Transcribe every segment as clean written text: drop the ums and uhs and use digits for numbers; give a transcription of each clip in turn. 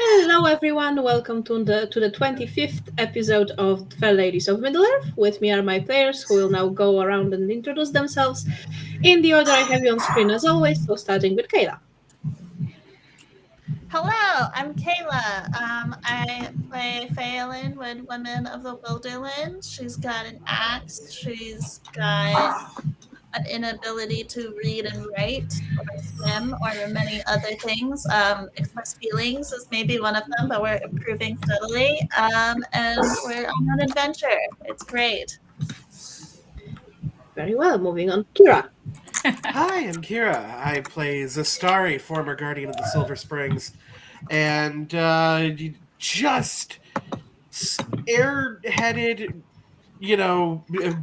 Hello everyone, welcome to the 25th episode of Fair Ladies of Middle-earth. With me are my players who will now go around and introduce themselves in the order I have you on screen as always, so starting with Kayla. Hello, I'm Kayla. I play Phelan with Women of the Wilderland. She's got an axe. She's got an inability to read and write or swim or many other things. Express feelings is maybe one of them, but we're improving steadily. And we're on an adventure. It's great. Very well, moving on. Kira. Hi, I'm Kira. I play Zastari, former Guardian of the Silver Springs, and just airheaded,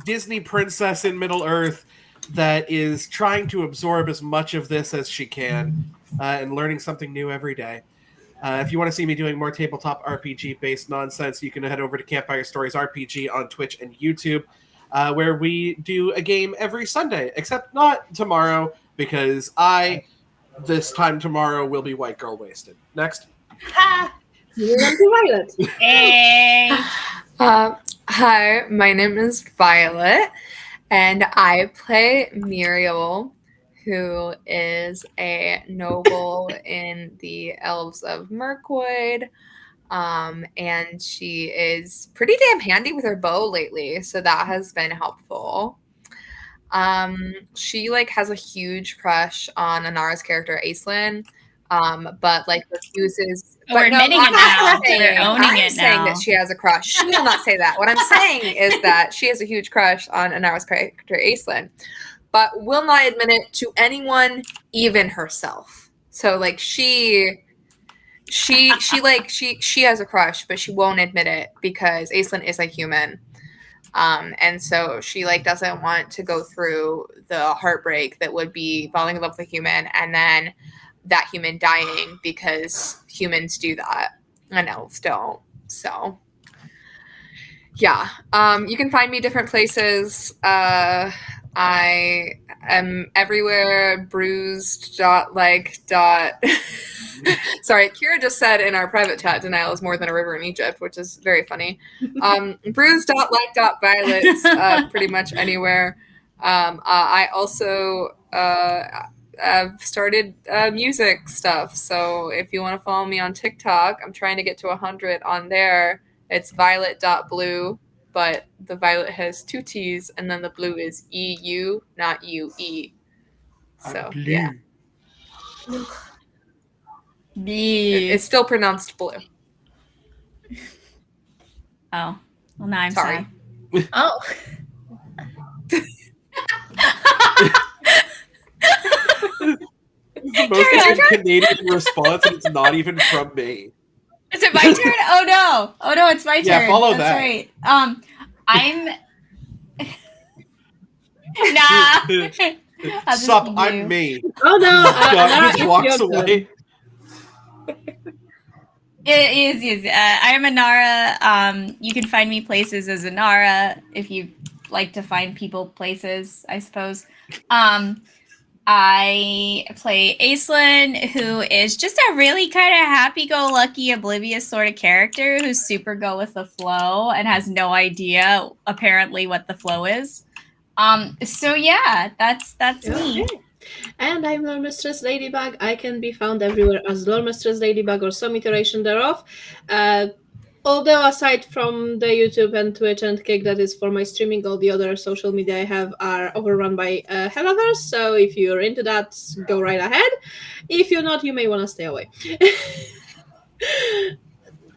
Disney princess in Middle Earth that is trying to absorb as much of this as she can and learning something new every day. If you want to see me doing more tabletop RPG-based nonsense, you can head over to Campfire Stories RPG on Twitch and YouTube. Where we do a game every Sunday, except not tomorrow, because this time tomorrow, will be white girl wasted. Next. Ha! Moving on to Violet. Hey! Hi, my name is Violet, and I play Muriel, who is a noble in the Elves of Mirkwood. And she is pretty damn handy with her bow lately, so that has been helpful. She has a huge crush on Anara's character Aislinn, but refuses. We're admitting it now. They're owning it now. I'm saying that she has a crush. She will not say that. What I'm saying is that she has a huge crush on Anara's character Aislinn, but will not admit it to anyone, even herself. So she has a crush, but she won't admit it because Aislinn is a human. And so she doesn't want to go through the heartbreak that would be falling in love with a human and then that human dying, because humans do that and elves don't. So yeah. You can find me different places. I am everywhere. Bruised. Sorry, Kira just said in our private chat, denial is more than a river in Egypt, which is very funny. Bruised.like.violets, pretty much anywhere. I also have started music stuff, so if you want to follow me on TikTok, I'm trying to get to 100 on there. It's violet.blue, but the violet has 2 T's, and then the blue is EU, not UE. So, yeah. It's still pronounced blue. Oh, well, now I'm sorry. sad. Oh. This is the most Canadian response, and it's not even from me. Is it my turn? Oh no, it's my turn. Yeah, follow That's that. Right. I'm. Nah. Sup, I'm me. Oh no, Scott just walks away. It is. I'm Anara. You can find me places as Anara if you like to find people places, I suppose. I play Aislinn, who is just a really kind of happy-go-lucky, oblivious sort of character who's super go with the flow and has no idea, apparently, what the flow is. So yeah, that's me. And I'm Loremistress LadyBug. I can be found everywhere as Loremistress LadyBug or some iteration thereof. Although aside from the YouTube and Twitch and Kick that is for my streaming, all the other social media I have are overrun by Hellovers. So if you're into that, go right ahead. If you're not, you may want to stay away.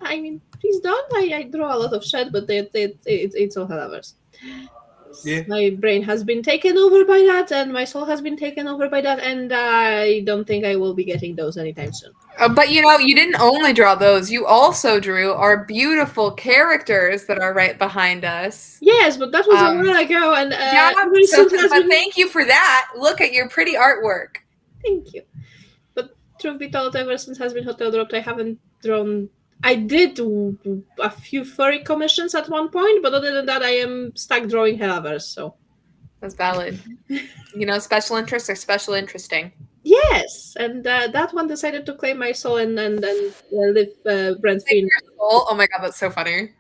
I mean, please don't. I draw a lot of shit, but it's all Hellovers. Yeah. My brain has been taken over by that, and my soul has been taken over by that, and I don't think I will be getting those anytime soon. But you didn't only draw those. You also drew our beautiful characters that are right behind us. Yes, but that was a while ago, and thank you for that. Look at your pretty artwork. Thank you. But truth be told, ever since has been Hotel dropped, I haven't drawn. I did a few furry commissions at one point, but other than that, I am stuck drawing Hellovers, so. That's valid. Special interests are special interesting. Yes, and that one decided to claim my soul and live rent-free. Oh my god, that's so funny.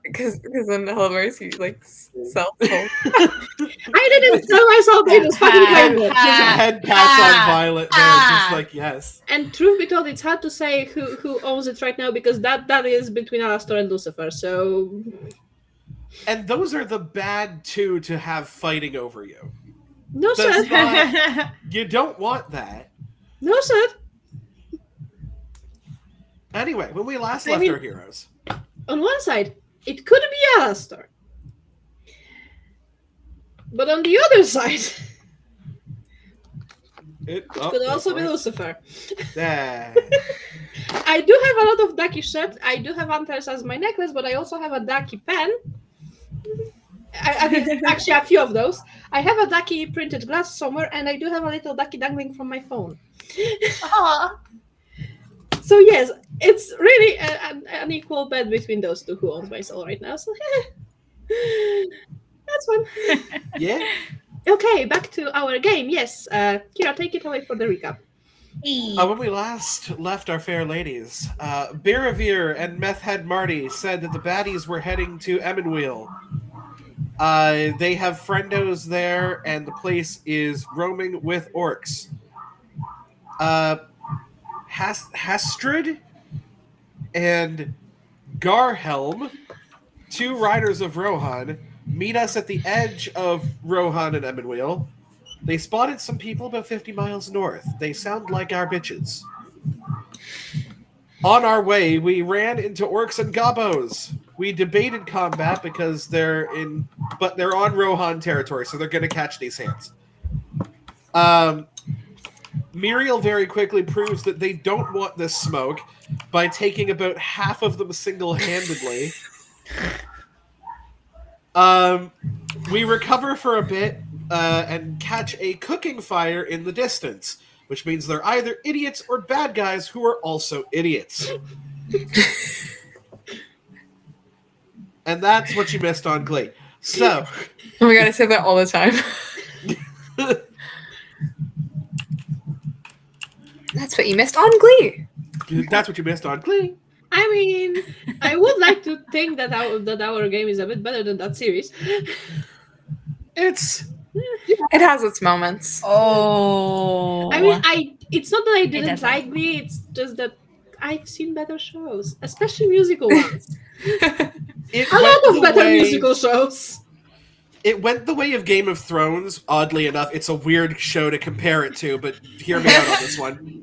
Because in Hellverse you like sell soul. I didn't sell myself, they just fucking claimed it. Just head pats on Violet there, just like, yes. And truth be told, it's hard to say who owns it right now because that is between Alastor and Lucifer. So, And those are the bad two to have fighting over you. no That's sir, not, you don't want that. no sir. Anyway, when we last I left mean- our heroes, On one side, it could be Alastor, but on the other side, it could also be Lucifer. Yeah. I do have a lot of ducky shirts. I do have antlers as my necklace, but I also have a ducky pen. I mean, actually, a few of those. I have a ducky printed glass somewhere, and I do have a little ducky dangling from my phone. Aw. So yes, it's really an equal bet between those two who owns my soul right now. So that's fun. Yeah. Okay, back to our game. Yes, Kira, take it away for the recap. When we last left our fair ladies, Biravir and Meth Head Marty said that the baddies were heading to Emmonweal. They have friendos there, and the place is roaming with orcs. Hastrid and Garhelm, two riders of Rohan, meet us at the edge of Rohan and Emmonweal. They spotted some people about 50 miles north. They sound like our bitches. On our way, we ran into orcs and gobos. We debated combat because they're on Rohan territory, so they're going to catch these hands. Muriel very quickly proves that they don't want this smoke by taking about half of them single-handedly. We recover for a bit and catch a cooking fire in the distance, which means they're either idiots or bad guys who are also idiots. And that's what you missed on Glee. So, Oh my god, I say that all the time. That's what you missed on Glee. that's what you missed on Glee. I mean, I would like to think that our game is a bit better than that series. It's It has its moments. Oh. I mean, it's not that I didn't doesn't. like Glee, it's just that I've seen better shows, especially musical ones. it A lot went of the better way- musical shows. It went the way of Game of Thrones. Oddly enough, it's a weird show to compare it to, but hear me out on this one.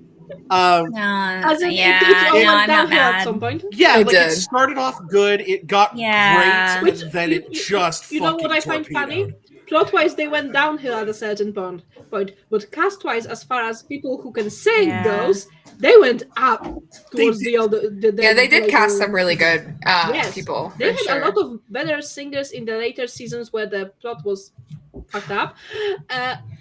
No, As in, yeah, it all no, went I'm not downhill at mad. some point. Yeah, It like it did. started off good, it got Yeah. great, Which, and then it just you know what I fucking find funny? torpedoed. Plot-wise, they went downhill at a certain point, but cast-wise, as far as people who can sing Yeah. goes, they went up towards They the other. Yeah, they did later- cast some really good Yes, people. They for had sure. a lot of better singers in the later seasons where the plot was fucked up.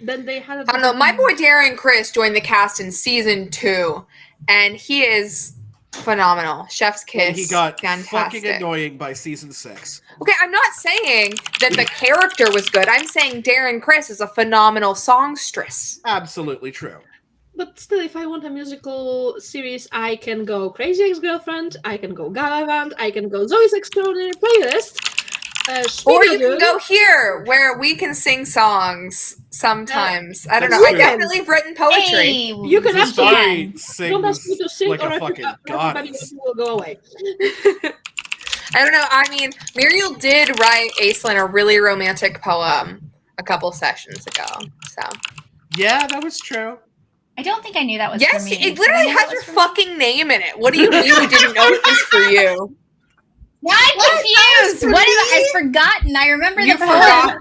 Then they had. I don't know. My boy Darren Chris joined the cast in season 2, and he is phenomenal. Chef's kiss. And he got fantastic. fucking annoying by season 6. Okay, I'm not saying that the character was good. I'm saying Darren Chris is a phenomenal songstress. Absolutely true. But still, if I want a musical series, I can go Crazy Ex-Girlfriend, I can go Galavant, I can go Zoe's Extraordinary Playlist. Or you can Schmigadoon. go here, where we can sing songs sometimes. I don't know. that's I true. definitely have written poetry. Hey, You can The ask story Don't ask me sings to sing, like or a fucking everybody goddess. will go away. I don't know. I mean, Muriel did write Aislinn a really romantic poem a couple sessions ago. So Yeah, that was true. I don't think I knew that was yes, for me. it Did I literally know that has was your for me? fucking name in it. What do you mean you didn't know it was for you? Now I'm confused. for What me? have I've forgotten? I remember You the poem. forgot.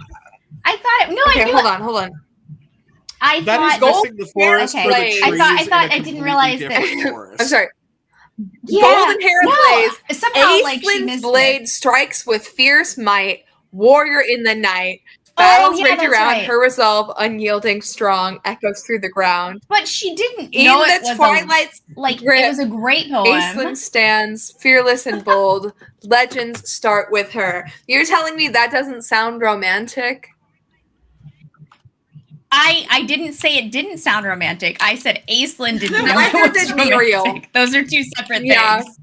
I thought no, I Okay, knew hold it. on, hold on. I That is thought Gold- missing the forest okay. for the I trees. thought- in a I didn't completely realize that- different forest. I'm sorry. yeah. Golden Hair plays No, somehow like she Aislinn's missed blade it. strikes with fierce might, warrior in the night. Battles yeah, rage that's around, right. her resolve, unyielding, strong, echoes through the ground. But she didn't In know the it was twilight's like grip, it was a great poem. Aislinn stands, fearless and bold. Legends start with her. You're telling me that doesn't sound romantic? I didn't say it didn't sound romantic. I said Aislinn didn't know Neither it was did Muriel. romantic. Those are two separate Yeah. things.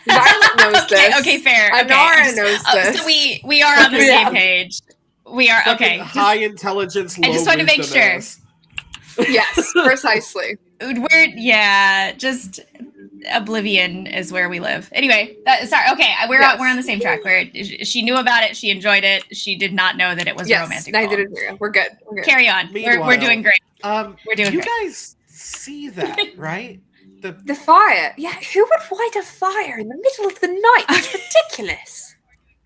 Violet knows this. Okay, fair. Okay, Anara knows this. So we are on the Yeah. same page. We are Fucking okay. high intelligence, low I just wanted to make wisdom sure. ass. Yes, precisely. We're just oblivion is where we live. Anyway, sorry. Okay, we're Yes. on the same track. Where she knew about it, she enjoyed it. She did not know that it was a Yes, romantic. neither poem. did Muriel. We're good. We're good. Carry on. We're Meanwhile, doing great. We're doing you great. guys see that, right? The fire. Yeah, who would light a fire in the middle of the night? It's ridiculous.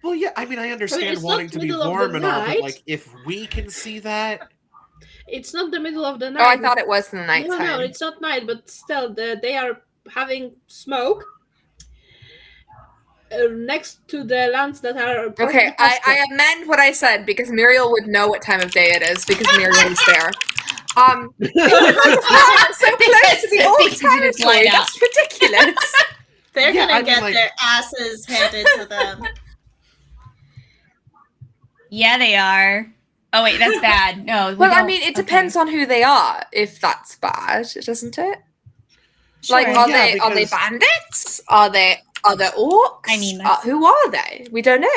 Well, yeah, I mean, I understand it's wanting not to be middle of the warm and all, but night. like, if we can see that, It's not the middle of the night. Oh, I thought it was in the nighttime. No, it's not night, but still, they are having smoke next to the lands that are. Okay, I amend what I said because Muriel would know what time of day it is because Muriel's there. So close to the old Because it's light territory. out. That's ridiculous. They're Yeah, gonna I mean, get like- their asses handed to them. Yeah, they are. Oh wait, that's bad. No. we Well, I don't- mean, it okay. depends on who they are. If that's bad, doesn't it? Sure. Like, are Yeah, they because- bandits? Are they orcs? I mean, who are they? We don't know.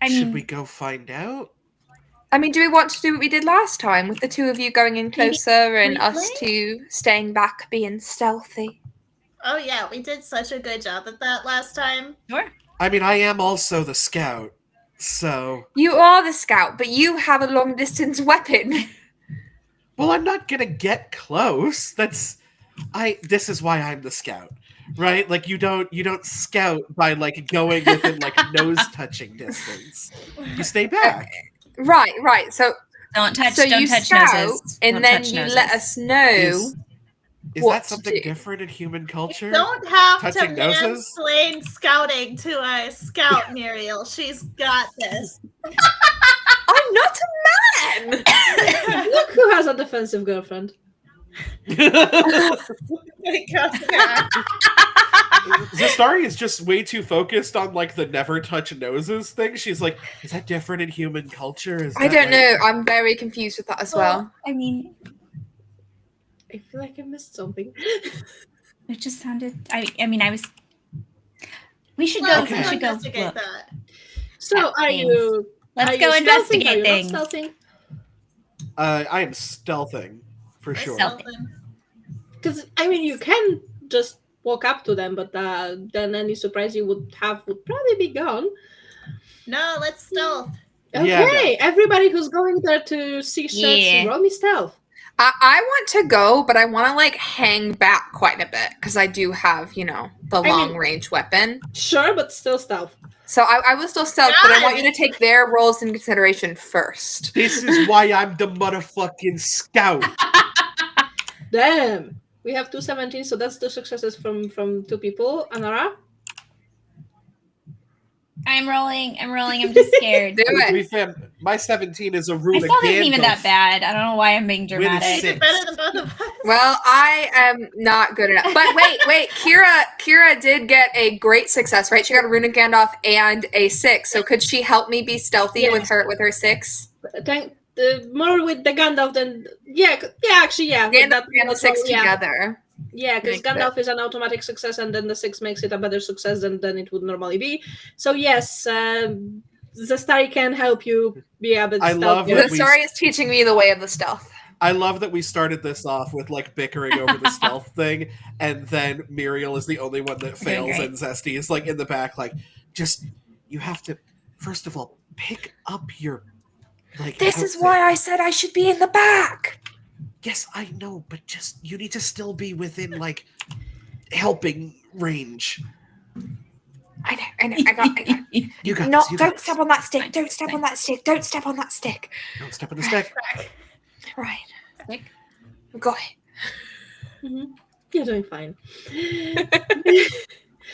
I should mean, we go find out? I mean, do we want to do what we did last time with the two of you going in closer and us briefly? two staying back, being stealthy? Oh yeah, we did such a good job at that last time. sure. I mean, I am also the scout, so. You are the scout, but you have a long distance weapon. Well, I'm not gonna get close. This is why I'm the scout, right? Like, you don't scout by like going within like nose touching distance. You stay back. Right. So Don't touch. so don't you touch scout, noses. and Don't then touch you noses. let us know. Is What that to something do? different in human culture? Don't have to Touching noses? mansplain scouting to a scout, Muriel. She's got this. I'm not a man. Look who has a defensive girlfriend. Zastari is just way too focused on like the never touch noses thing. She's like, is that different in human culture? Is I that, don't like- know. I'm very confused with that as well. I mean, I feel like I missed something. it just sounded. I mean, I was. We should Well, go. Okay. We should go. investigate Look. that. So At are things. you? Let's are go you stealthing? Are investigate you things. not stealthing? I am stealthing for sure. Stealth. Because I mean, you can just walk up to them, but then any surprise you would have would probably be gone. No, let's stealth. Okay, Yeah, everybody who's going there to see shirts, Yeah. roll me stealth. I want to go, but I want to like hang back quite a bit because I do have, the I mean- long range weapon. Sure, but still stealth. So I will still stealth, but I God. want you to take their roles in consideration first. This is why I'm the motherfucking scout. Damn. We have 217, so that's 2 successes from 2 people. Anara? I'm rolling. I'm just scared. Do To be it. fair, my 17 is a My rune stealth isn't even Gandalf. that bad. I don't know why I'm being With a dramatic. six. Better than both of us. Well, I am not good enough. But wait. Kira did get a great success, right? She got a runic Gandalf and a 6. So could she help me be stealthy Yes. with her 6? More with the Gandalf than... Yeah, actually, yeah. Gandalf and the 6 yeah. together. Yeah, because Makes Gandalf is an automatic success, and then the 6 makes it a better success than it would normally be. So yes, Zastari can help you be a bit I love stealthier. that The story is teaching me the way of the stealth. I love that we started this off with like bickering over the stealth thing, and then Muriel is the only one that Doing fails, great. and Zesty is like in the back, like, just you have to first of all pick up your like. This is outfit. why I said I should be in the back. Yes, I know, but just you need to still be within like helping range. I know. I got. You got No, this. You got don't this. step on that stick. Don't step on that stick. Don't step on that stick. Don't step on the stick. Right. Stick? Got it. Mhm. You're doing fine.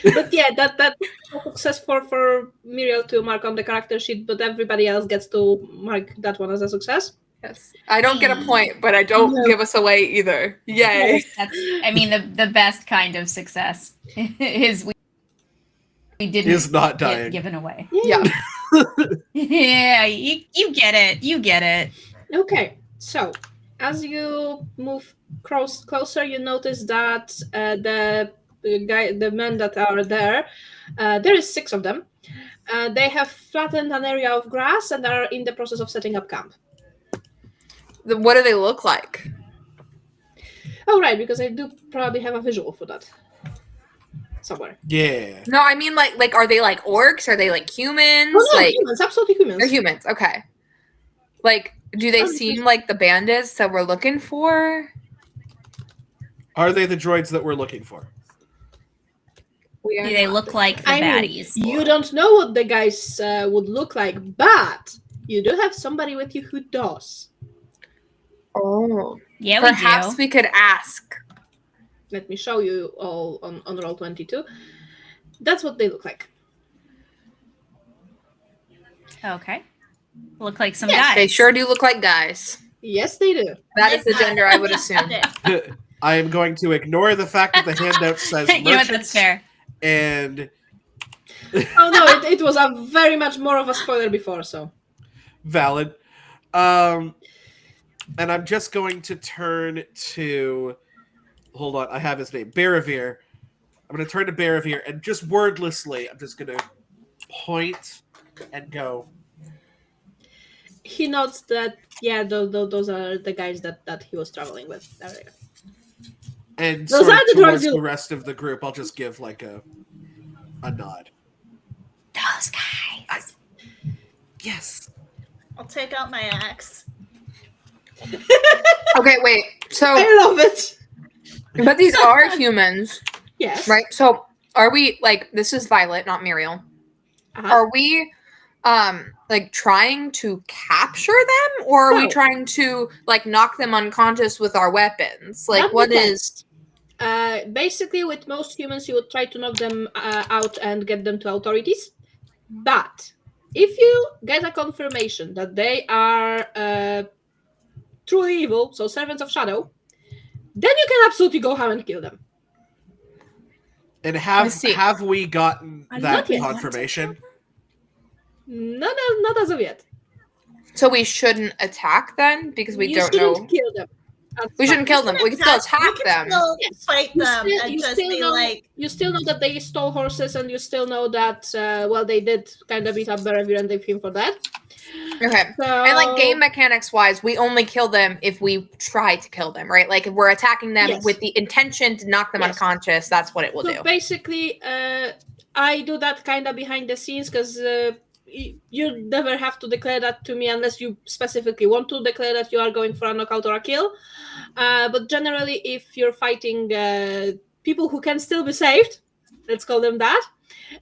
But yeah, that success for Muriel to mark on the character sheet, but everybody else gets to mark that one as a success. Yes. I don't get a point, but I don't No. give us away either. Yay. That's, I mean, the best kind of success is we didn't Is not get dying. given away. Yeah. Yeah, you get it. You get it. Okay, so as you move closer, you notice that the men that are there, there is 6 of them. They have flattened an area of grass and are in the process of setting up camp. What do they look like? Oh, right, because I do probably have a visual for that somewhere. Yeah. No, I mean like are they like orcs? Are they like humans? Oh no, like humans, absolutely humans. they're humans. Okay. Like, do they seem like the bandits that we're looking for? Are they the droids that we're looking for? We are Do they not. look like the I mean, baddies? you don't know what the guys would look like, but you do have somebody with you who does. Oh. Yeah, Perhaps we we could ask. Let me show you all on Roll22. That's what they look like. do. Okay. Look like some Yes, guys. They sure do look like guys. Yes, they do. That is the gender I would assume. I am going to ignore the fact that the handout says You know what? That's merchants, fair. and Oh no, it was a very much more of a spoiler before, so. valid. And I'm just going to turn to. Hold on, I have his name, Barravir. I'm going to turn to Barravir and just wordlessly, I'm just going to point and go. He notes that, yeah, those are the guys that he was traveling with. There we go. And Those sort of are the droids towards you- the rest of the group, I'll just give like a nod. Those guys. Yes. I'll take out my axe. Okay, wait. So, I love it. but these are humans, Yes. right? So, are we like this is Violet, not Muriel? Uh-huh. Are we like trying to capture them, or are we No. trying to like knock them unconscious with our weapons? Like, That what depends. is? Basically, with most humans, you would try to knock them out and get them to authorities. But if you get a confirmation that they are truly evil, so servants of shadow, then you can absolutely go ahead and kill them. And I see. have we gotten I that love it. confirmation? No, not as of yet. So we shouldn't attack them because we you don't shouldn't know. kill them. We shouldn't kill them. We can still attack We can them. still Yes. fight You them still- and you just still be know- like, You still know that they stole horses, and you still know that they did kind of beat up Barravir and they've him for that. Okay. So, And like game mechanics wise, we only kill them if we try to kill them, right? Like if we're attacking them Yes. with the intention to knock them Yes. unconscious, that's what it will so do. basically, I do that kind of behind the scenes because you never have to declare that to me unless you specifically want to declare that you are going for a knockout or a kill. But generally, if you're fighting people who can still be saved, let's call them that,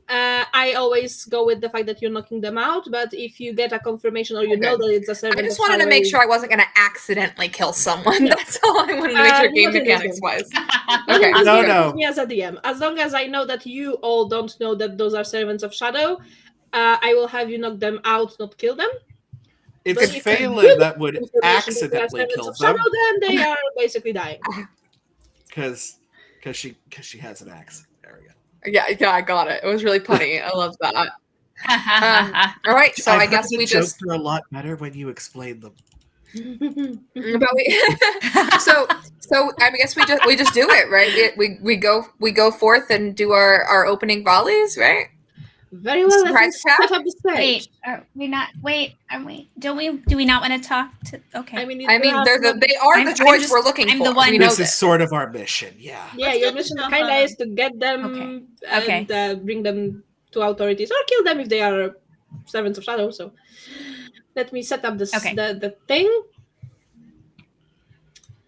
I always go with the fact that you're knocking them out. But if you get a confirmation or you know that it's a servant, I just of wanted to shadow- make sure I wasn't going to accidentally kill someone. No. That's all I wanted to make sure not game in this mechanics game. wise. Not Okay. in this No, game, no. it's me as a DM. As long as I know that you all don't know that those are servants of shadow, I will have you knock them out, not kill them. It's But if you Phelan do that would information that they are accidentally servants kill of shadow, them then they are basically dying. because she has an axe. There we go. Yeah, I got it. It was really funny. I love that. All right, so I've I heard guess the we jokes just are a lot better when you explain them. but so I guess we just do it, right? We go forth and do our opening volleys, right? Very well. Let me Surprise attack? set up the stage. Wait, are we not? Wait, are we? Do we not want to talk to? Okay. I mean, I mean, they are I'm the droids just- we're looking I'm for. the one- We know This is this. sort of our mission. Yeah. yeah, Let's your get the mission jump kind on of them. is to get them Okay. and bring them to authorities or kill them if they are servants of shadow. So let me set up this Okay. the thing.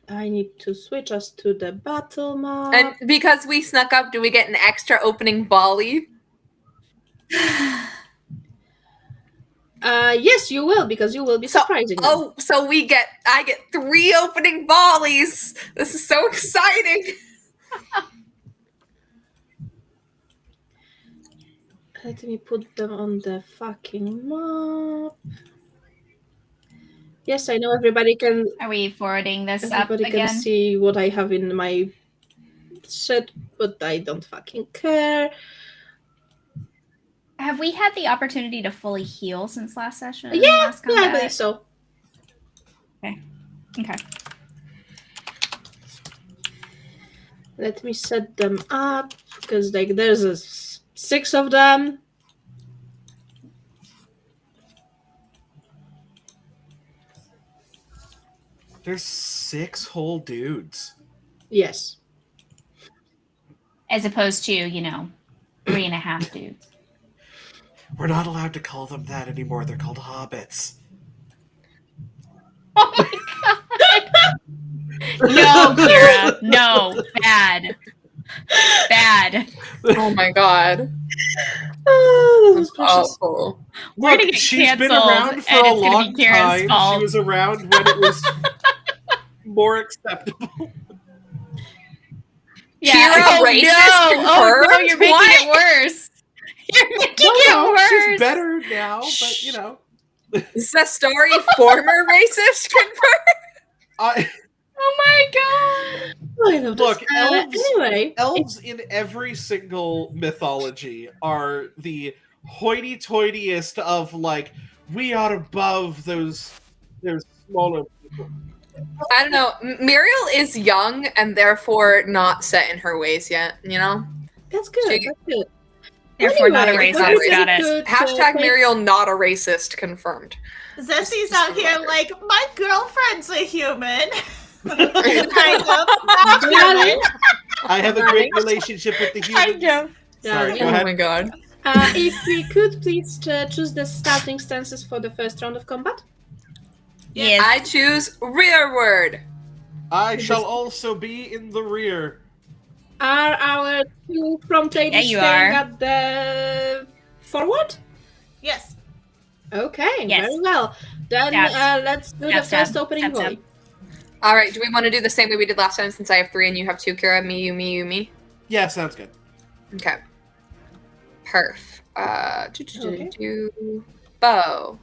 I need to switch us to the battle map. And because we snuck up, do we get an extra opening volley? Yes, you will, because you will be So- surprising them. Oh, so I get 3 opening volleys. This is so exciting. Let me put them on the fucking map. Yes, I know everybody can Are we forwarding this up everybody can again? see what I have in my set, but I don't fucking care. Have we had the opportunity to fully heal since last session? Yeah, last Yeah, I combat? believe so. Okay. Let me set them up because there's 6 of them. There's 6 whole dudes. Yes. As opposed to, 3.5 dudes. We're not allowed to call them that anymore. They're called hobbits. Oh my god! No, Kira. No. Bad. Bad. Oh my god. Oh, that was That's precious. awful. We're Look, gonna get she's been canceled, around for and a it's gonna long be Kira's time. fault. She was around when it was more acceptable. Yeah. Kira, Oh racist no! Oh no! confirmed? You're making What? it worse. You're making it No, worse. she's better now, but you know. Is that story former racist confirmed? Oh my god! I love Look, this. elves. Anyway, Elves in every single mythology are the hoity-toityest of like we are above those smaller people. I don't know. Muriel is young and therefore not set in her ways yet, you know? that's good. She- That's good. Therefore, not a Anyway, racist. not a Got it. good, Hashtag take- Muriel not a racist confirmed. Zessy's Just out for the here record. like, my girlfriend's a human. kind of. Darling, I have a great relationship with the humans. of. Sorry, darling. go Oh ahead. my god. If we could please choose the starting stances for the first round of combat. Yes. I choose rearward. I shall also be in the rear. Are our 2 prompt ladies you staying are. at the forward? Yes. Okay, Yes. very well. Then Stabs. let's do Stab, the first stab. opening Stab, stab. volley. All right, do we want to do the same way we did last time since I have 3 and you have 2, Kira? Me, you, me, you, me? Yeah, sounds good. Okay. Perf. Bow.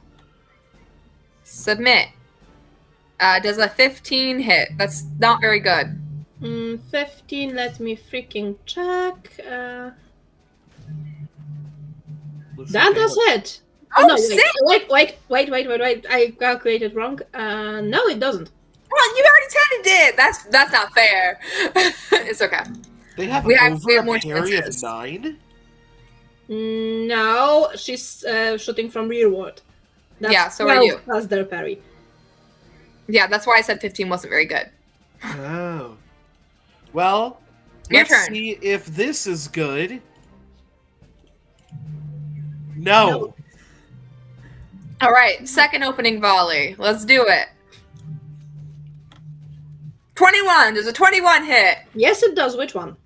Submit. Does a 15 hit? That's not very good. 15, let me freaking check. Let's That see. does hit. Oh, no, sick! wait. I calculated wrong. No, it doesn't. Well, you already said it did. That's not fair. It's okay. They have We have over more a parry of chances. 9? No, she's shooting from rearward. That's Yeah, so are 12 you. plus their parry. Yeah, that's why I said 15 wasn't very good. Oh. Well, Your let's turn. see if this is good. No. All right, second opening volley. Let's do it. 21. Does a 21 hit? Yes, it does. Which one?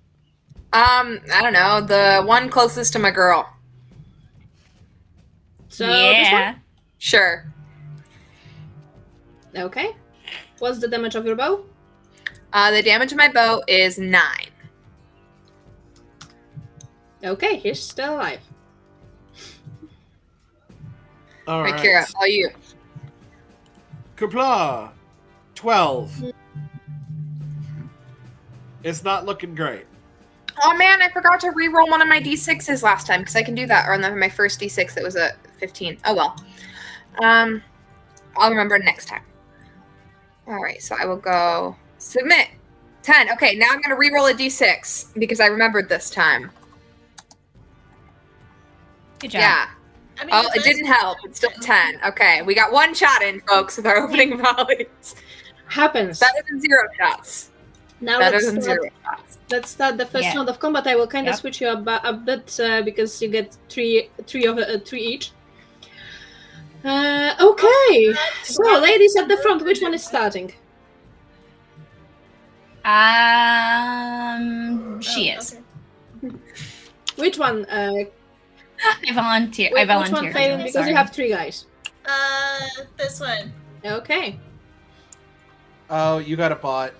I don't know. The one closest to my girl. So this Yeah. Sure. one? Okay. What's the damage of your bow? The damage of my bow is 9. Okay, he's still alive. All Right, right. Kira, all you. Kapla. 12. It's not looking great. Oh man, I forgot to re-roll one of my d6s last time because I can do that. Or on my first d6, it was a 15. Oh well. I'll remember next time. All right, so I will go submit. 10. Okay, now I'm gonna re-roll a d6 because I remembered this time. Good job. Yeah. I mean, Oh, if it it's- didn't help. It's still 10. Okay, we got 1 shot in, folks, with our opening volleys. Happens. Better than 0 shots. Now Better let's than start, 0 shots. let's start the first Yeah. round of combat. I will kind of Yep. switch you a bit because you get three each. Okay. So, ladies at the front, which one is starting? She Oh, is. okay. Which one? I volunteer. I Which one volunteer. failing? Because Sorry. you have 3 guys. This one. Okay. Oh, you got a bot.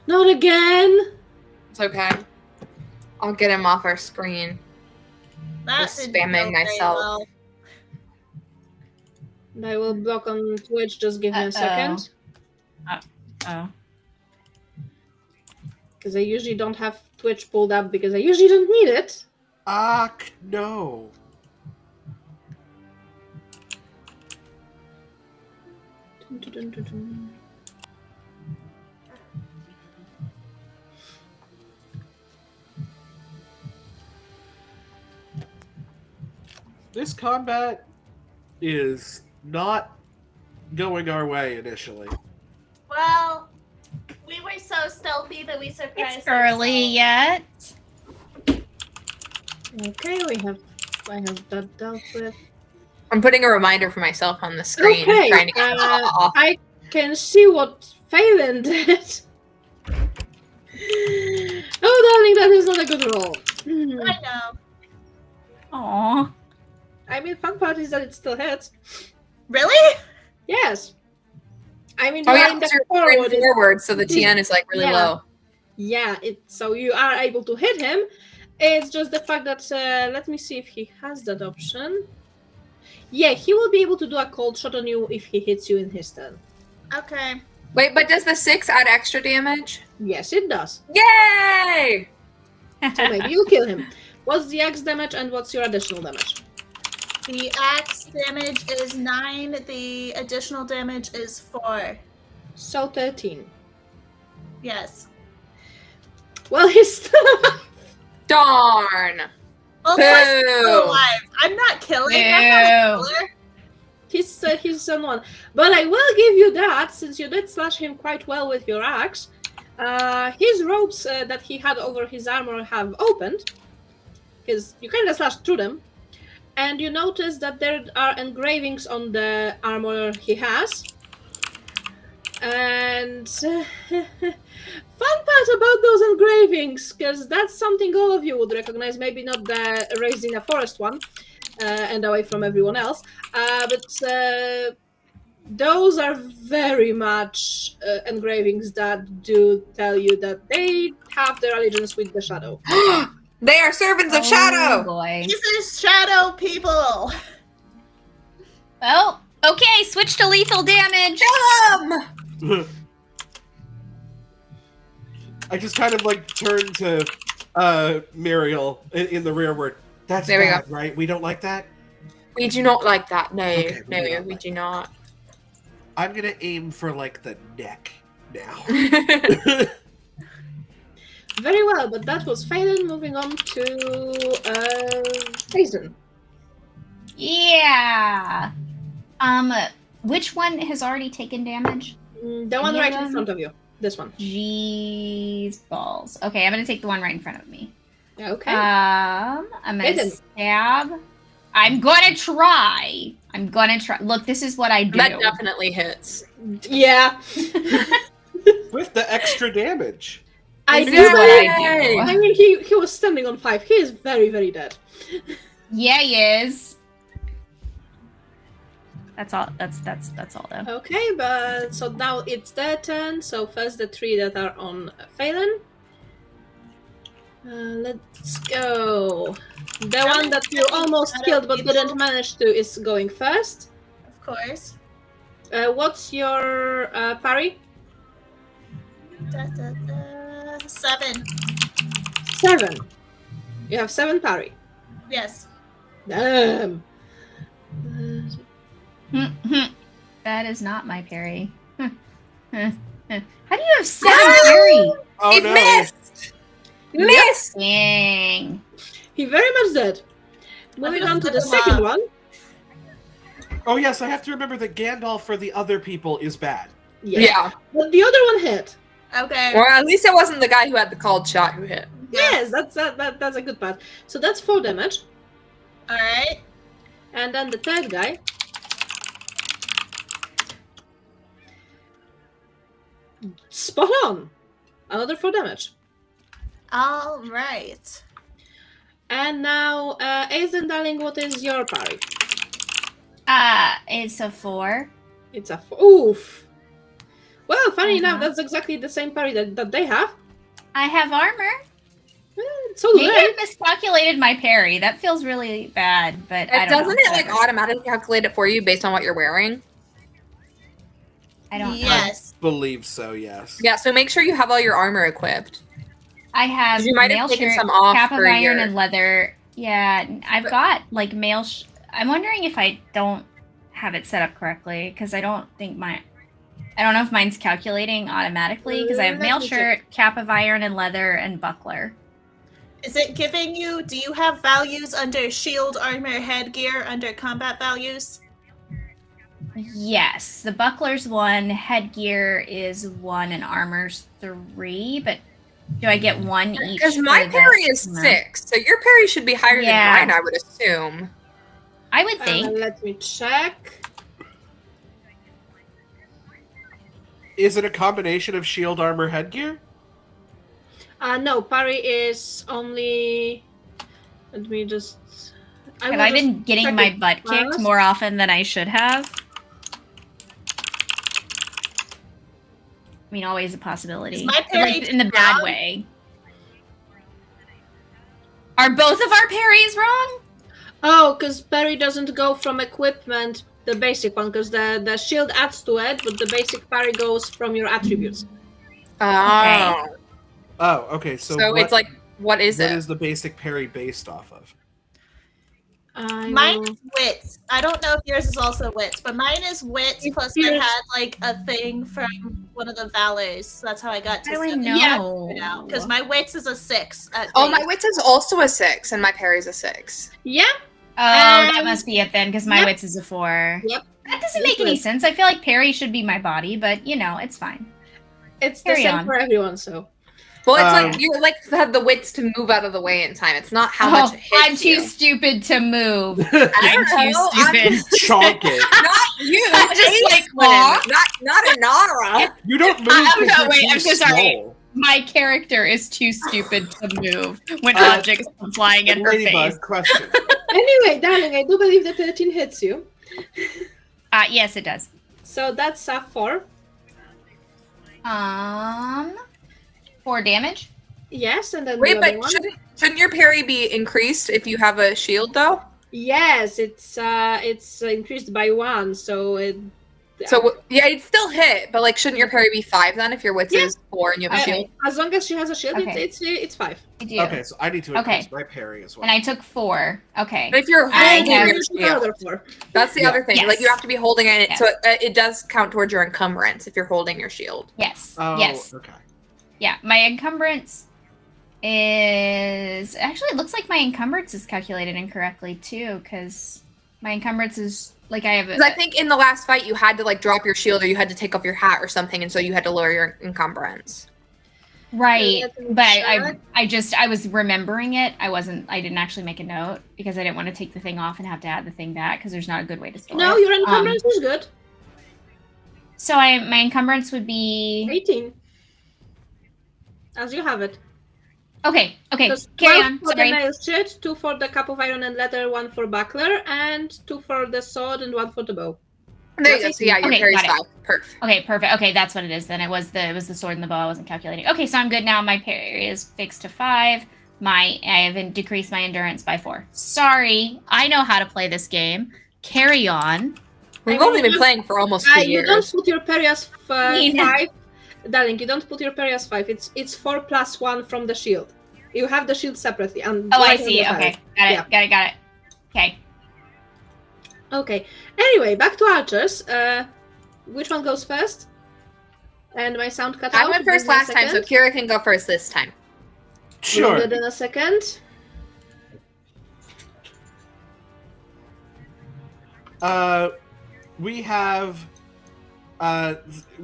Not again. It's okay. I'll get him off our screen. That Just didn't spamming go very myself. well. I will block on Twitch. Just give me a Uh-oh. second. Oh. Because I usually don't have Twitch pulled up because I usually don't need it. No. This combat is not going our way initially. Well, we were so stealthy that we surprised It's early yet. Okay, I have that dealt with. I'm putting a reminder for myself on the screen. Okay, Trying to get off. I can see what Phelan did. Oh, darling, that is not a good roll. I know. Aw. I mean, fun part is that it still hits. Really? Yes. I mean, Oh you are yeah, in the you're forward. forward, so the TN is like really Yeah. low. Yeah, so you are able to hit him. It's just the fact that, let me see if he has that option. Yeah, he will be able to do a cold shot on you if he hits you in his turn. Okay. Wait, but does the 6 add extra damage? Yes, it does. Yay! So maybe you'll kill him. What's the axe damage and what's your additional damage? The axe damage is 9. The additional damage is 4. So 13. Yes. Well, he's still alive. Darn! Well, he's still Boo. alive. I'm not killing. I'm not a Boo. killer. He's someone. But I will give you that, since you did slash him quite well with your axe. His ropes that he had over his armor have opened, because you kind of slashed through them. And you notice that there are engravings on the armor he has. And fun part about those engravings, because that's something all of you would recognize, maybe not the raised in a forest one, and away from everyone else, but those are very much engravings that do tell you that they have their allegiance with the shadow. They are servants of Oh, shadow! boy. These are shadow people. Well, okay, switch to lethal damage. I just kind of like turn to Muriel in the rearward. That's There we bad, right? We don't like that? We do not like that. No, Okay, we no, do not we like do not. I'm gonna aim for like the neck now. Very well, but that was Phelan. Moving on to Jason. Yeah. Which one has already taken damage? The one right in front of you. This one. Jeez balls. Okay, I'm gonna take the one right in front of me. Okay. I'm gonna Hidden. stab. I'm gonna try. Look, this is what I do. That definitely hits. Yeah. With the extra damage. I This do is what believe. I do. I mean, he was standing on 5. He is very, very dead. Yeah, he is. That's all. That's all though. Okay, but so now it's their turn. So first the 3 that are on Phelan. Let's go. The one that you almost killed but didn't manage to is going first. Of course. What's your parry? 7. 7. You have 7 parry. Yes. Damn. That is not my parry. How do you have 7 parry? Oh It no. missed! Missed! Dang. He very much did. Moving on to the second one. Oh yes, I have to remember that Gandalf for the other people is bad. Yes. Yeah. But the other one hit. Okay. Or at least it wasn't the guy who had the called shot who hit. Yes, that's a good part. So that's 4 damage. All right. And then the third guy. Spot on. Another 4 damage. All right. And now, Aizen, darling, what is your parry? It's a 4. It's a oof. Well, funny enough, Uh-huh. that's exactly the same parry that they have. I have armor. So do Maybe they. I miscalculated my parry. That feels really bad, but I don't Doesn't know. it like automatically calculate it for you based on what you're wearing? I don't know. Yes. Believe so, yes. Yeah, so make sure you have all your armor equipped. I have You might have mail taken shirt, some off cap of for iron, your- and leather. Yeah, I've got like mail. I'm wondering if I don't have it set up correctly because I don't think my I don't know if mine's calculating automatically because I have Let mail me shirt, cap of iron and leather, and buckler. Is it giving you, do you have values under shield, armor, headgear, under combat values? Yes, the buckler's 1, headgear is 1, and armor's 3. But do I get 1 each? Because my for parry the- is 6, so your parry should be higher Yeah. than mine, I would assume. I would think. Let me check. Is it a combination of shield, armor, headgear? No, parry is only. Let me just. Have I been getting check my it butt kicked first. more often than I should have? I mean, always a possibility. Is my But, parry like, in the bad wrong? way. Are both of our parries wrong? Oh, because parry doesn't go from equipment, the basic one, because the shield adds to it, but the basic parry goes from your attributes. Oh. Oh, okay. So, So what, it's like, what is what it? is the basic parry based off of? Mine is wits. I don't know if yours is also wits, but mine is wits, plus I Yours- had like a thing from one of the valors. So that's how I got to How do I 7. know? Because my wits is a 6. At Oh, my base. wits is also a 6, and my parry's a 6. Yeah. Oh, that Um, must be it then, because my yep. wits is a 4. Yep. That doesn't That's make any right. sense. I feel like parry should be my body, but it's fine. It's Carry the same on. for everyone, so. Well, it's Um, like you like have the wits to move out of the way in time. It's not how much it hits I'm too you. stupid to move. I I'm don't too know, I'm stupid. Chonk it. Not you. I'm just like, Aislinn, not Inara. You don't move. I'm 'cause so- you're wait, too I'm so sorry. small. My character is too stupid to move when Uh, objects come flying at her face. Ladybug, question. Anyway, darling, I do believe the 13 hits you. Yes, it does. So that's a 4. 4 damage. Yes, and then Wait, the other but one. shouldn't your parry be increased if you have a shield though? Yes, it's increased by 1, so it. So yeah, it'd still hit, but like, shouldn't your parry be 5 then if your wits Yeah. is 4 and you have a Okay. shield? As long as she has a shield, Okay. it's 5. I do. Okay, so I need to Okay. increase my parry as well. And I took 4. Okay. But if you're I holding have- your shield, Another 4. that's the Yeah. other thing. Like you Yes. have to be holding it, Yes. so it does count towards your encumbrance if you're holding your shield. Yes. Oh, Yes. okay. Yeah. My encumbrance is actually, it looks like my encumbrance is calculated incorrectly too, because my encumbrance is like I have. Because I think in the last fight you had to like drop your shield or you had to take off your hat or something, and so you had to lower your encumbrance. Right, Let me but I check. I was remembering it. I didn't actually make a note because I didn't want to take the thing off and have to add the thing back because there's not a good way to store No, it. your encumbrance is good. So my encumbrance would be 18. As you have it. okay. Because Carry 12 on. for the Sorry. nail shirt, 2 for the cup of iron and leather, 1 for buckler, and 2 for the sword and 1 for the bow. There you go. So yeah, your Okay, parry's got it. 5. Perfect. Okay, perfect. Okay, that's what it is. Then it was the sword and the bow. I wasn't calculating. Okay, so I'm good now. My parry is fixed to 5. I have decreased my endurance by 4. Sorry, I know how to play this game. Carry on. We've I only mean, been playing for almost 2 You don't years. put your parry as Nina. 5. Darling, you don't put your parry as 5. It's 4 plus 1 from the shield. You have the shield separately. And Oh, I right on see. the parry. Okay, got it. Yeah. Got it. Okay. Okay. Anyway, back to archers. Which one goes first? And my sound cut out. I went first Give me a last time, so second. Kira can go first this time. Sure. Loaded in a second. We have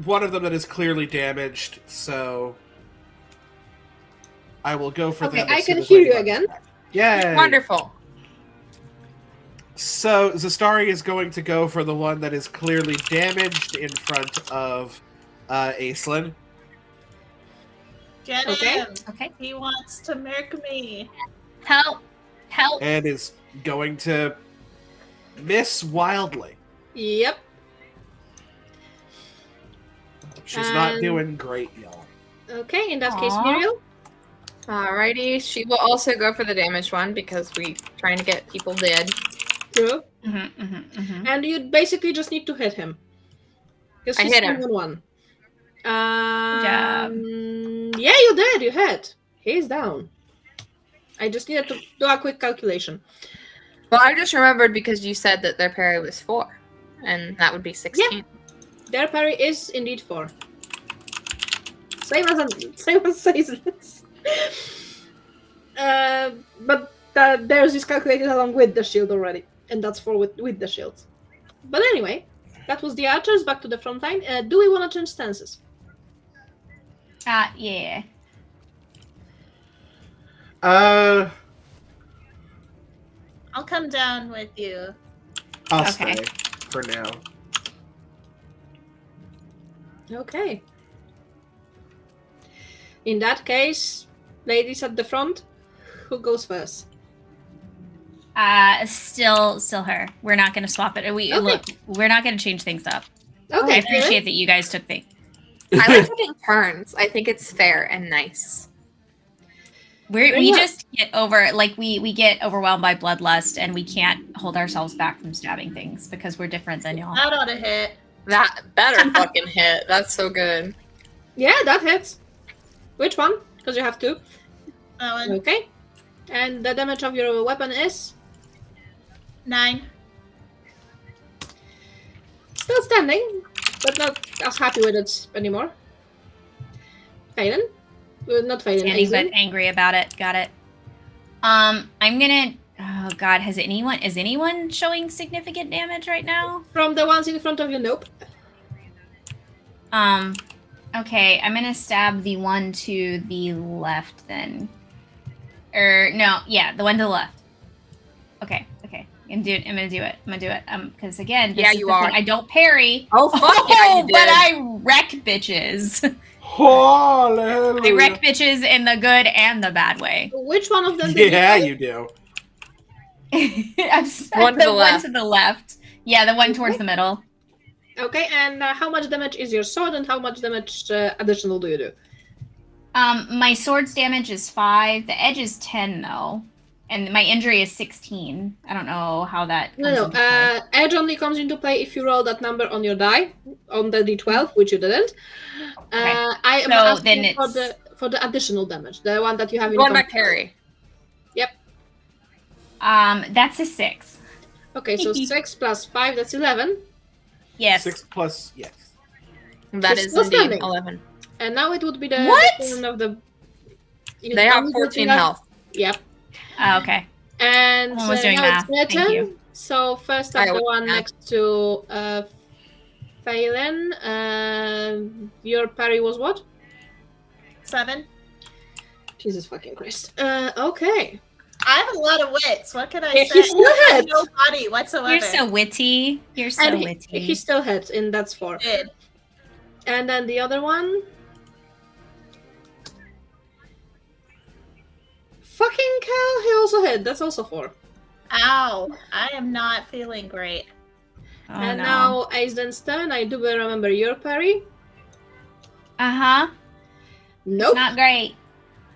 one of them that is clearly damaged, so I will go for Okay, them. I as soon can as hear you Ladybug's again. back. Yay! Wonderful. So Zastari is going to go for the one that is clearly damaged in front of Aislinn. Get Okay. him. Okay. He wants to murk me. Help. Help. And is going to miss wildly. Yep. She's not And- doing great, y'all. Okay, in that case, Aw. Muriel. Alrighty, she will also go for the damaged one because we trying to get people dead. True. Mm-hmm. And you basically just need to hit him. Because I he's hit him. 1-1. job. Yeah, you did. You hit. He's down. I just needed to do a quick calculation. Well, I just remembered because you said that their parry was 4, and that would be 16. Their parry is indeed 4. Same as Aislenn's. But theirs is calculated along with the shield already, and that's 4 with the shield. But anyway, that was the archers. Back to the front line. Do we want to change stances? Yeah. I'll come down with you. Okay. stay for now. Okay. In that case, ladies at the front, who goes first? Still her. We're not going to swap it. Look, we're not going to change things up. Okay, I appreciate that you guys took things. I like taking turns. I think it's fair and nice. We just get we get overwhelmed by bloodlust, and we can't hold ourselves back from stabbing things because we're different than y'all. That ought to hit. That better fucking hit. That's so good. Yeah, that hits. Which one? Because you have 2. That one. Okay. And the damage of your weapon is? 9. Still standing, but not as happy with it anymore. Phelan? Not Phelan. Standing but angry about it. Got it. I'm gonna. Oh God, is anyone showing significant damage right now? From the ones in front of you, nope. Okay, I'm gonna stab the one to the left then. No, yeah, the one to the left. Okay. I'm gonna do it. Because again, this is you the are. thing. I don't parry. Oh fuck yeah, you did. But I wreck bitches. Hallelujah. I wreck bitches in the good and the bad way. Which one of them did Yeah, you you do. One to the left. Yeah, the one towards the middle. Okay, and how much damage is your sword and how much damage additional do you do? My sword's damage is 5. The edge is 10 though. And my injury is 16. I don't know how that comes into play. Edge only comes into play if you roll that number on your die, on the d12, which you didn't. Okay. I am So asking then for the additional damage, the one that you have in Going back parry. Yep. That's a 6. Okay, so 6 plus 5, that's 11. Yes. 6 plus, yes. That You're is still indeed standing. 11. And now it would be the What? turn of the... They have 14 health. Yep. Oh, okay. And Someone was doing now math. it's their Thank turn. you. So first I up, the was one math. next to Phelan. Your parry was what? 7. Jesus fucking Christ. Okay. I have a lot of wits. What can I Yeah, say? he still I have hits. no body whatsoever. You're so witty. You're so And witty. he still hits, and that's 4. Did. And then the other one. Fucking hell, he also hit. That's also 4. Ow. I am not feeling great. Oh, and no. now Aizen's turn. I do remember your parry. Uh-huh. Nope. It's not great.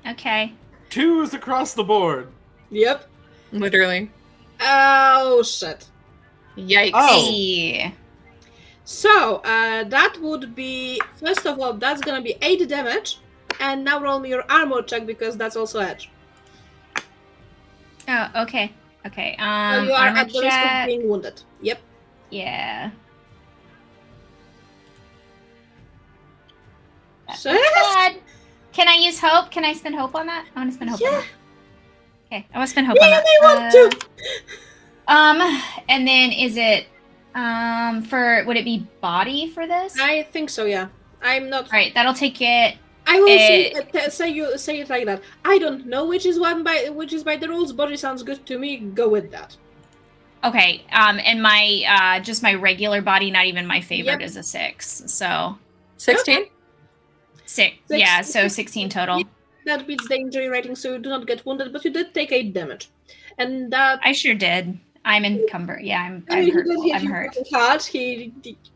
Okay. 2s across the board. Yep. Literally. Oh, shit. Yikes. Oh. Hey. So, that would be, first of all, that's gonna be 8 damage. And now roll me your armor check because that's also edge. Oh, okay. Okay. So you are armor at the risk of check. being wounded. Yep. Yeah. So, Bad. Can I use hope? Can I spend hope on that? I want to spend hope on yeah, that. Okay, I want to spend hope yeah, on that. they want to. And then is it would it be body for this? I think so, yeah. I'm not. All right, that'll take it. I will say it like that. I don't know which is by the rules. Body sounds good to me. Go with that. Okay, and my just my regular body, not even my favorite, Yep. is a 6. So 16? 6. Yeah, so 16 total. That beats the injury rating, so you do not get wounded, but you did take 8 damage, and that. I sure did. I'm encumbered. Yeah, I'm I mean, hurt. he did hit I'm you hurt. fucking hard.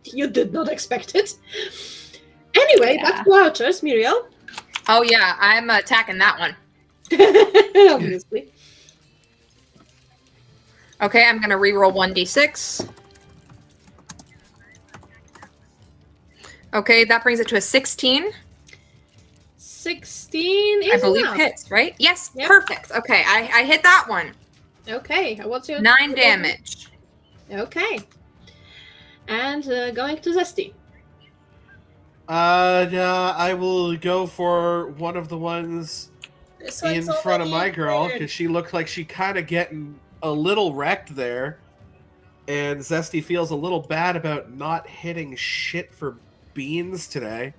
You did not expect it. Anyway, Yeah. back to archers, Muriel. Oh yeah, I'm attacking that one. Obviously. Okay, I'm gonna reroll 1d6. Okay, that brings it to a 16. 16 is I believe enough. hits, right? Yes, Yep. perfect. Okay, I hit that one. Okay, what's your 9 damage. Okay. And going to Zesty. I will go for one of the ones This in one's front of my already girl, injured. because she looked like she kind of getting a little wrecked there. And Zesty feels a little bad about not hitting shit for beans today.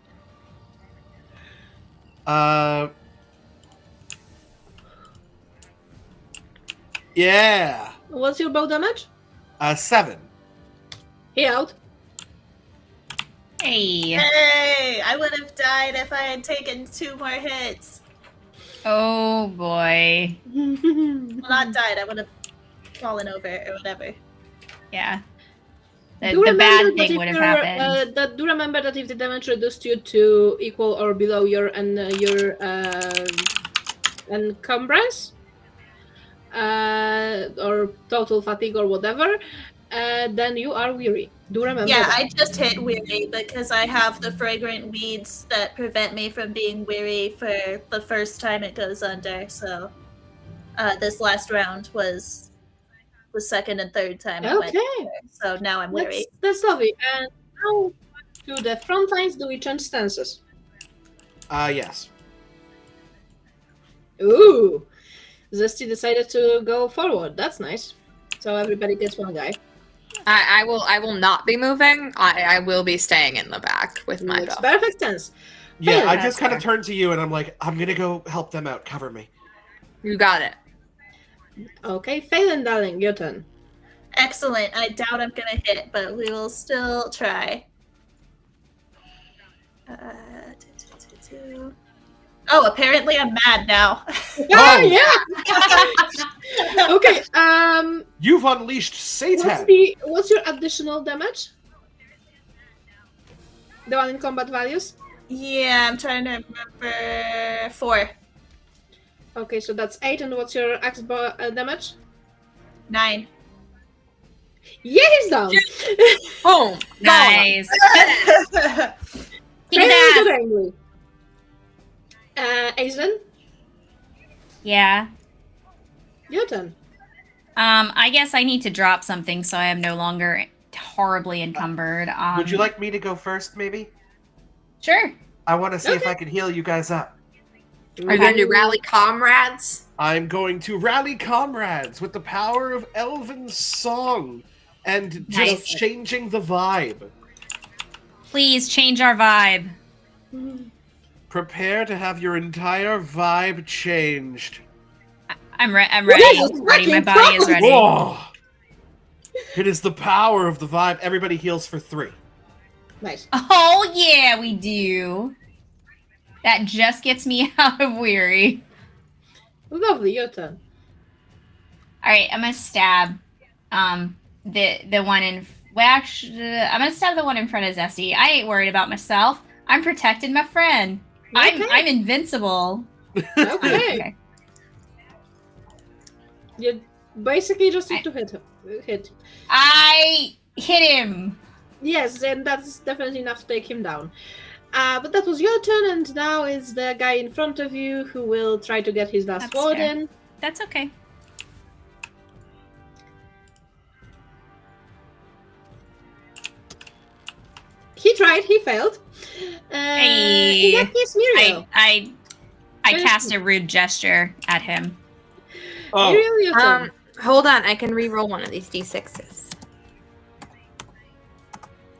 Yeah. What's your bow damage? 7. He out. Hey. Hey, I would have died if I had taken 2 more hits. Oh boy. Well, not died. I would have fallen over or whatever. Yeah. Do The bad remember that thing if would have you're, happened. do remember that if the damage reduced you to equal or below your encumbrance, or total fatigue or whatever, then you are weary. Do remember Yeah, that. I just hit weary because I have the fragrant weeds that prevent me from being weary for the first time it goes under. So this last round was the second and third time I went Okay, under. So now I'm weary. that's lovely. And now to the front lines, do we change stances? Yes. Ooh, Zesty decided to go forward. That's nice. So everybody gets one guy. I will not be moving. I will be staying in the back with my Makes bow. perfect sense. Yeah, Fair. I That's just kind of fair. turn to you and I'm like, I'm gonna go help them out. Cover me. You got it. Okay, Phelan, darling, your turn. Excellent. I doubt I'm gonna hit, but we will still try. Oh, apparently I'm mad now. Ah, Oh. yeah. Okay. You've unleashed Satan. What's your additional damage? The one in combat values. Yeah, I'm trying to remember. 4. Okay, so that's 8. And what's your axe damage? 9. Yeah, he's down. Boom. Nice. Kick his Phelan ass. got angry. Aislinn, Yeah. your turn. I guess I need to drop something so I am no longer horribly encumbered. Would you like me to go first, maybe? Sure. I want to see if Okay. I can heal you guys up. Are you going to rally comrades? I'm going to rally comrades with the power of Elven song and just Nice. changing the vibe. Please change our vibe. Prepare to have your entire vibe changed. I'm ready. I'm What ready. is this Ready. My fucking body is problem? ready. Oh, it is the power of the vibe. Everybody heals for 3. Nice. Oh yeah, we do. That just gets me out of weary. Lovely, your turn. All right, I'm gonna stab the one in. Well, actually, I'm gonna stab the one in front of Zesty. I ain't worried about myself. I'm protecting my friend. Okay. I'm invincible. Okay. Okay. You basically just need to hit. I hit him. Yes, and that's definitely enough to take him down. But that was your turn, and now is the guy in front of you who will try to get his last That's sword fair. in. That's okay. He tried, he failed. Hey. In that case, Muriel. I Finish cast me. a rude gesture at him. Oh, Muriel, your turn. Hold on. I can re-roll one of these d6s.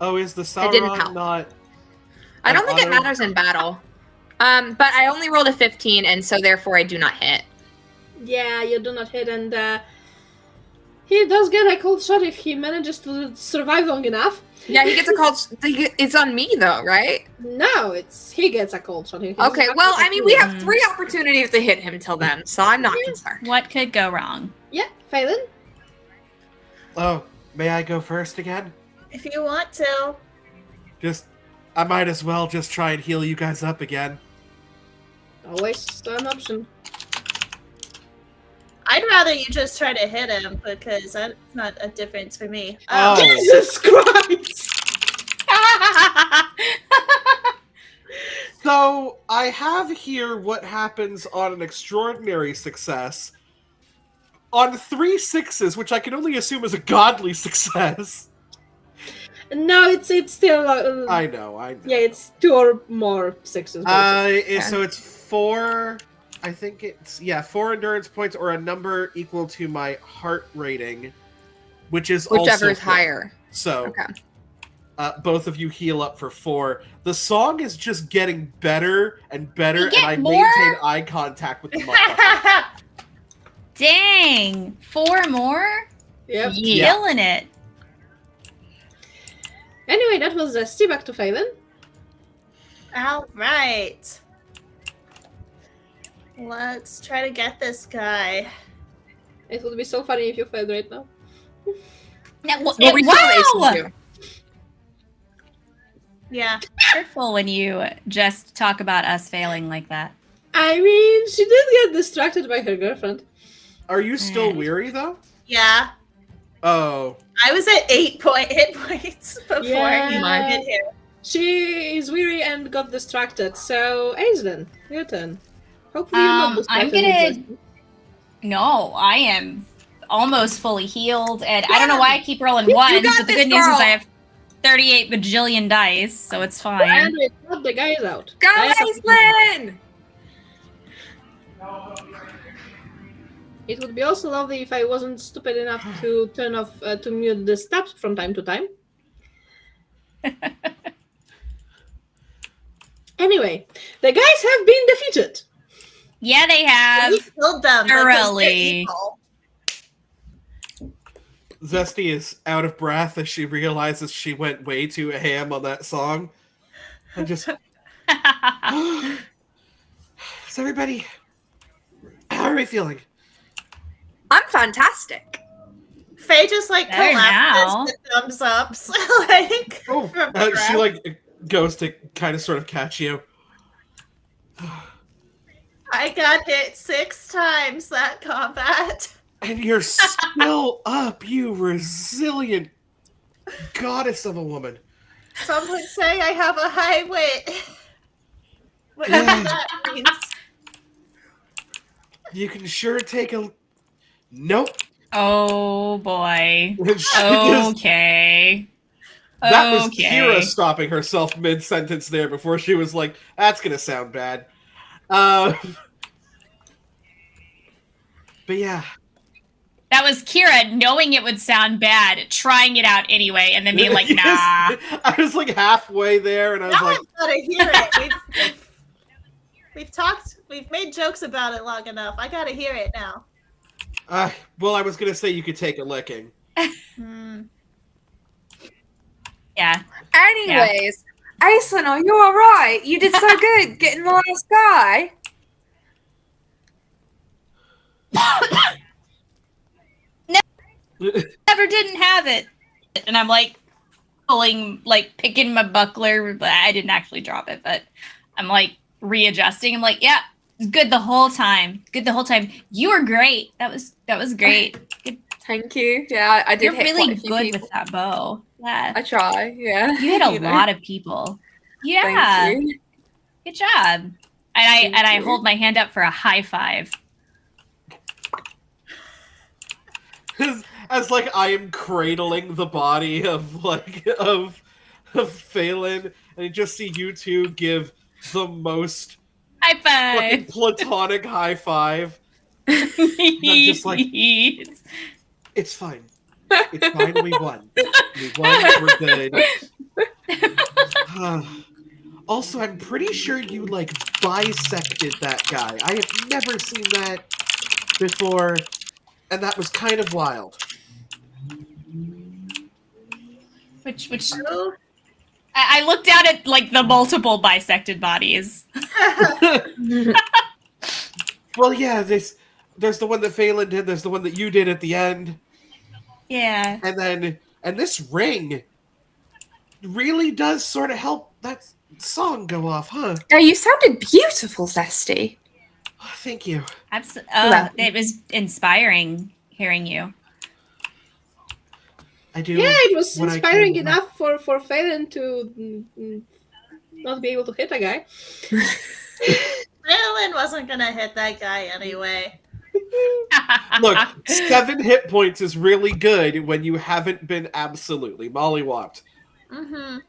is the It didn't Sauron help. not? I don't think it auto- matters in battle. But I only rolled a 15, and so therefore I do not hit. Yeah, you do not hit, and he does get a cold shot if he manages to survive long enough. Yeah, he gets a cold. It's on me though, right? No, he gets a cold shot. He Okay. doesn't Well, have to I mean, we have Mm. 3 opportunities to hit him till then, so I'm not concerned. What could go wrong? Yeah, Phelan. Oh, may I go first again? If you want to. I might as well just try and heal you guys up again. Always an option. I'd rather you just try to hit him because that's not a difference for me. Oh. Jesus Christ! So I have here what happens on an extraordinary success. On 3 6s, which I can only assume is a godly success. No, it's still. I know. Yeah, it's 2 or more 6s. Basically. So it's 4. I think it's 4 endurance points or a number equal to my heart rating, which is Whichever also is 4. higher. So, Okay. both of you heal up for 4. The song is just getting better and better, You and get I more? maintain eye contact with the motherfucker. Dang, 4 more? Yep. Yeah. Killing it. Anyway, that was Zesty. Back to Phelan. All right. Let's try to get this guy. It would be so funny if you failed right now. Now, Well, we still have wow! Ace too. Yeah. Hurtful when you just talk about us failing like that. I mean, she did get distracted by her girlfriend. Are you still weary, though? Yeah. Oh. I was at 8 hit points before Yeah. you get here. She is weary and got distracted. So, Aislinn, your turn. Hopefully you're not I'm distracted. gonna- with Zesty. No, I am almost fully healed, and I don't know why I keep rolling ones, got but the this, good news is girl. I have 38 bajillion dice, so it's fine. And with that, the guy is out. Go, Aislinn! It would be also lovely if I wasn't stupid enough to turn off to mute the stabs from time to time. Anyway, the guys have been defeated. Yeah, they have. We killed them. because they're thoroughly. evil. Zesty is out of breath as she realizes she went way too ham on that song. And just... Is everybody... How are we feeling? I'm fantastic. Faye just like Better now. collapses with thumbs ups. Like, Oh, from the she ground. like goes to kind of sort of catch you. I got hit 6 times that combat. And you're still up, you resilient goddess of a woman. Some would say I have a high wit. Whatever Yeah. that means. You can sure take a... Nope. Oh boy. She just- Okay. that was Okay. Kira stopping herself mid-sentence there before she was like, that's gonna sound bad. But yeah. That was Kira knowing it would sound bad, trying it out anyway, and then being like, Yes. nah. I was like halfway there, and I was Now like, I've got to hear it. We've talked, we've made jokes about it long enough. I got to hear it now. well, I was gonna say you could take a licking. Hmm. Yeah. Anyways, Aislinn, are you alright? You did so good getting the last guy. Never didn't have it. And I'm like picking my buckler, but I didn't actually drop it, but I'm like readjusting. I'm like, yeah, good the whole time. Good the whole time. You were great. That was great. Thank you. Yeah, I did You're hit really quite a few good people. with that bow. Yeah. I try, yeah. You hit a You know. lot of people. Yeah. Thank you. Good job. And Thank I you. hold my hand up for a high five. As like I am cradling the body of Phelan, and you just see you two give the most High fucking five. platonic high five. I'm just like, it's fine. It's fine. We won. We won. We're good. Also, I'm pretty sure you like bisected that guy. I have never seen that before, and that was kind of wild. Which Oh. I looked down at like the multiple bisected bodies. Well, yeah, there's the one that Phelan did, there's the one that you did at the end, Yeah. and this ring really does sort of help that song go off, huh? Yeah, you sounded beautiful, Zesty. Oh, thank you. Well- It was inspiring hearing you. I do. Yeah, it was what I inspiring can. enough for Phelan to not be able to hit a guy. Marilyn wasn't gonna hit that guy anyway. Look, 7 hit points is really good when you haven't been absolutely mollywopped. Mm-hmm.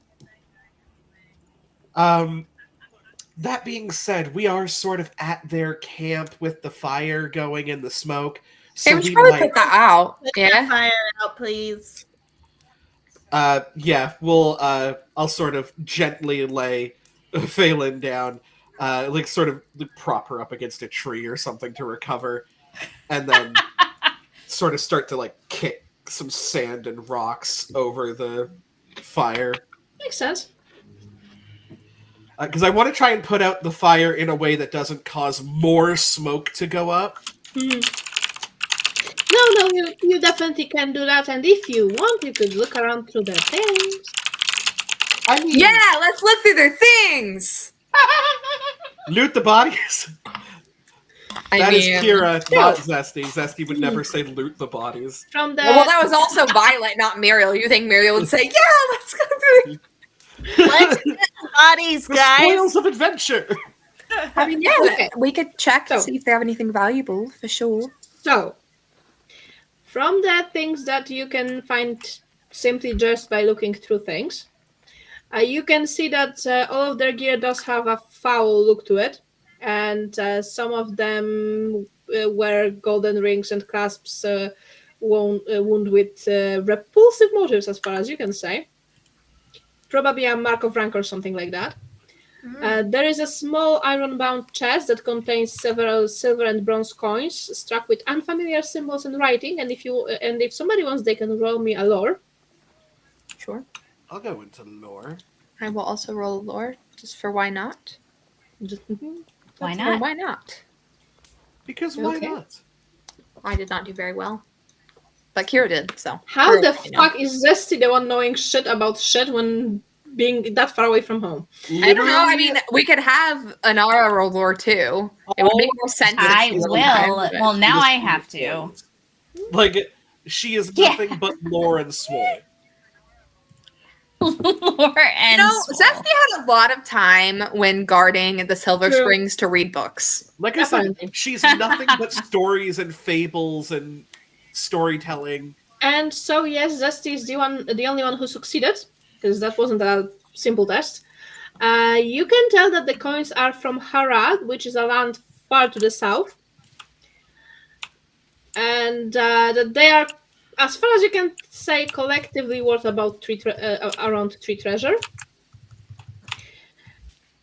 That being said, we are sort of at their camp with the fire going and the smoke. Hey, So we should we probably might put that out. Put Yeah. that fire out, please. we'll I'll sort of gently lay Phelan down, like sort of prop her up against a tree or something to recover, and then sort of start to like kick some sand and rocks over the fire. Makes sense. Because I want to try and put out the fire in a way that doesn't cause more smoke to go up. Hmm. No, you definitely can do that. And if you want, you could look around through the things. I mean, Yeah, let's look through their things. loot the bodies. That is Kira, not Zesty. Zesty would never say loot the bodies. From the Well, that was also Violet, not Muriel. You think Muriel would say, yeah, let's go through. Let's get the bodies, The guys. spoils of adventure. I mean, yeah, Okay. we could check So- to see if they have anything valuable, for sure. So, from the things that you can find simply just by looking through things, you can see that all of their gear does have a foul look to it, and some of them wear golden rings and clasps wound with repulsive motives, as far as you can say. Probably a mark of rank or something like that. There is a small iron-bound chest that contains several silver and bronze coins struck with unfamiliar symbols and writing. And if somebody wants, they can roll me a lore. Sure. I'll go into lore. I will also roll lore, just for why not? Just, Why For not? why not? Because why Okay. not? I did not do very well. But Kira did, so. How Or, the you know. fuck is Zesty the one knowing shit about shit when being that far away from home? I don't know. I mean, we could have an Ara roll lore too. It would make more sense. if I she's will. behind it. Well, now I have to. Like, she is Yeah. nothing but lore and swole. Lore and You know, soul. Zesty had a lot of time when guarding the Silver True. Springs to read books. Like I said, Definitely. she's nothing but stories and fables and storytelling. And so yes, Zesty is the only one who succeeded, because that wasn't a simple test. You can tell that the coins are from Harad, which is a land far to the south, and that they are, as far as you can say, collectively worth about around 3 treasure.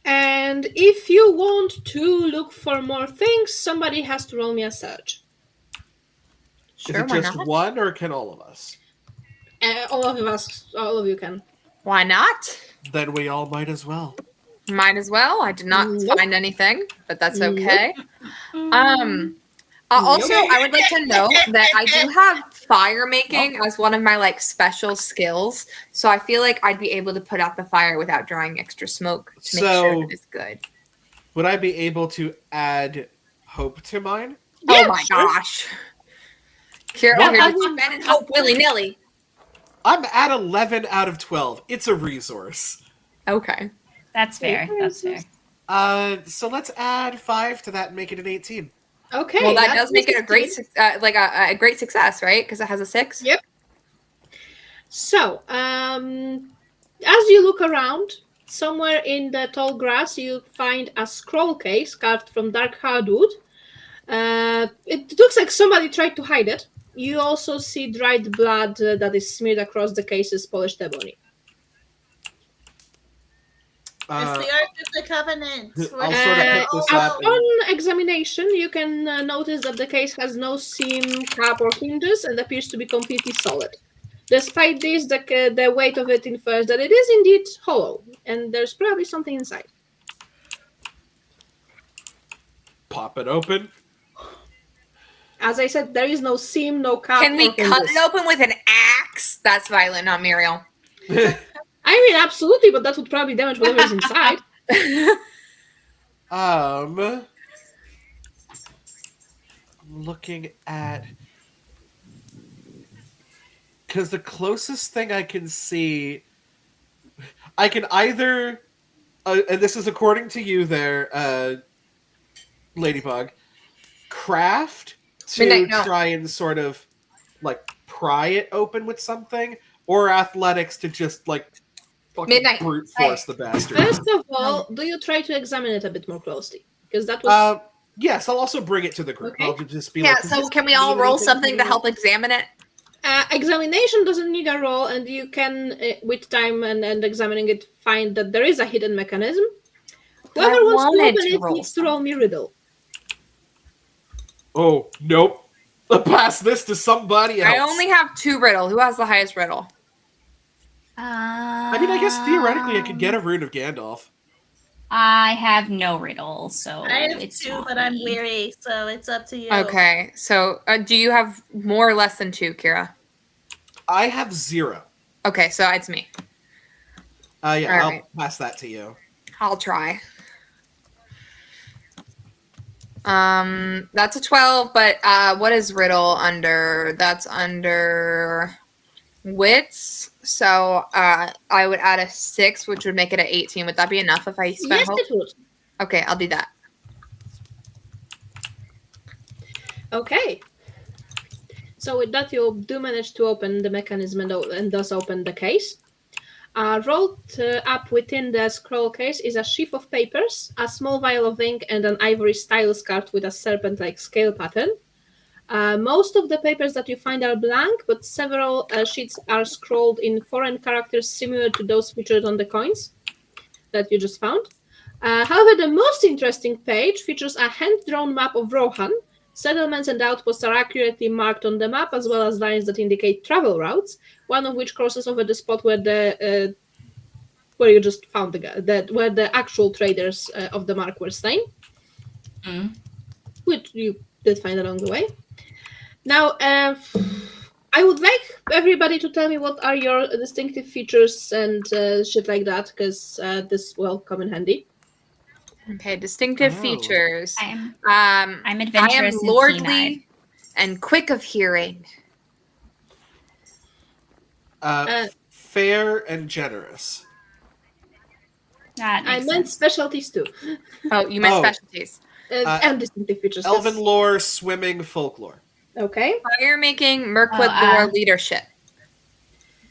And if you want to look for more things, somebody has to roll me a search. Sure, Is it why just not? one, or can all of us? All of you can. Why not? Then we all might as well. Might as well. I did not Nope. find anything, but that's Nope. okay. Also, I would like to note that I do have fire making as one of my like special skills, so I feel like I'd be able to put out the fire without drawing extra smoke to make sure So- that it's good. Would I be able to add hope to mine? Oh my sure. gosh. Kira Yeah, over here I just mean- spending hope willy-nilly. I'm at 11 out of 12. It's a resource. Okay. That's fair. That's fair. So let's add 5 to that and make it an 18. Okay. Well, that that's does make it a great, interesting. like a great success, right? Because it has a 6. Yep. So, as you look around, somewhere in the tall grass, you find a scroll case carved from dark hardwood. It looks like somebody tried to hide it. You also see dried blood that is smeared across the case's polished ebony. It's the Ark of the Covenant. I'll sort of pick this up. On examination, you can notice that the case has no seam, cap, or hinges and appears to be completely solid. Despite this, the weight of it infers that it is indeed hollow, and there's probably something inside. Pop it open. As I said, there is no seam, no cap. Can we or cut hinges. it open with an axe? That's Violet, not Muriel. I mean, absolutely, but that would probably damage whatever's inside. Looking at, because the closest thing I can see, I can either, and this is according to you there, Ladybug, craft to Midnight, no. try and sort of like pry it open with something, or athletics to just like Fucking Midnight. brute force the bastard. First of all, do you try to examine it a bit more closely? Because that was Yes, I'll also bring it to the group. Okay. I'll just be Yeah, like, "Does so this can we mean all roll anything something to you?" help examine it? examination doesn't need a roll, and you can, with time and examining it, find that there is a hidden mechanism. Whoever wants to wanted open to it roll needs to roll me riddle. Oh, nope. I'll pass this to somebody else. I only have 2 riddle. Who has the highest riddle? I mean, I guess theoretically I could get a rune of Gandalf. I have no riddle, so I have it's 2, not but I'm me. weary, so it's up to you. Okay, so do you have more or less than 2, Kira? I have 0. Okay, so it's me. Yeah, All I'll right. pass that to you. I'll try. That's a 12, but what is riddle under? That's under wits. So I would add a 6, which would make it an 18. Would that be enough if I spent Yes, hope? it would. Okay, I'll do that. Okay. So with that, you do manage to open the mechanism and thus open the case. Rolled up within the scroll case is a sheaf of papers, a small vial of ink, and an ivory stylus card with a serpent-like scale pattern. Most of the papers that you find are blank, but several sheets are scrolled in foreign characters similar to those featured on the coins that you just found. However, the most interesting page features a hand-drawn map of Rohan. Settlements and outposts are accurately marked on the map, as well as lines that indicate travel routes, one of which crosses over the spot where where you just found where the actual traders of the mark were slain, which you did find along the way. Now, I would like everybody to tell me what are your distinctive features and shit like that, because this will come in handy. Okay, distinctive Oh. features. I'm I adventurous am and keen-eyed. lordly and quick of hearing. Fair and generous. That I makes meant sense. specialties too, Oh, you meant Oh. specialties. and distinctive features. Elven yes. lore, swimming, folklore. Okay. Fire making, Mirkwood Oh, lore, leadership.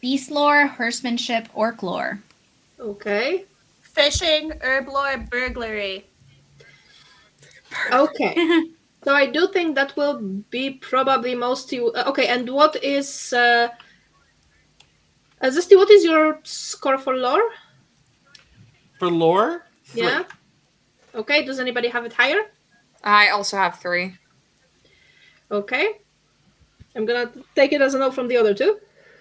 Beast lore, horsemanship, orc lore. Okay. Fishing, herb lore, burglary. Okay. So I do think that will be probably most you. Okay, and what is Zesty? What is your score for lore? For lore, 3. Yeah. Okay. Does anybody have it higher? I also have 3. Okay. I'm gonna take it as a no from the other two.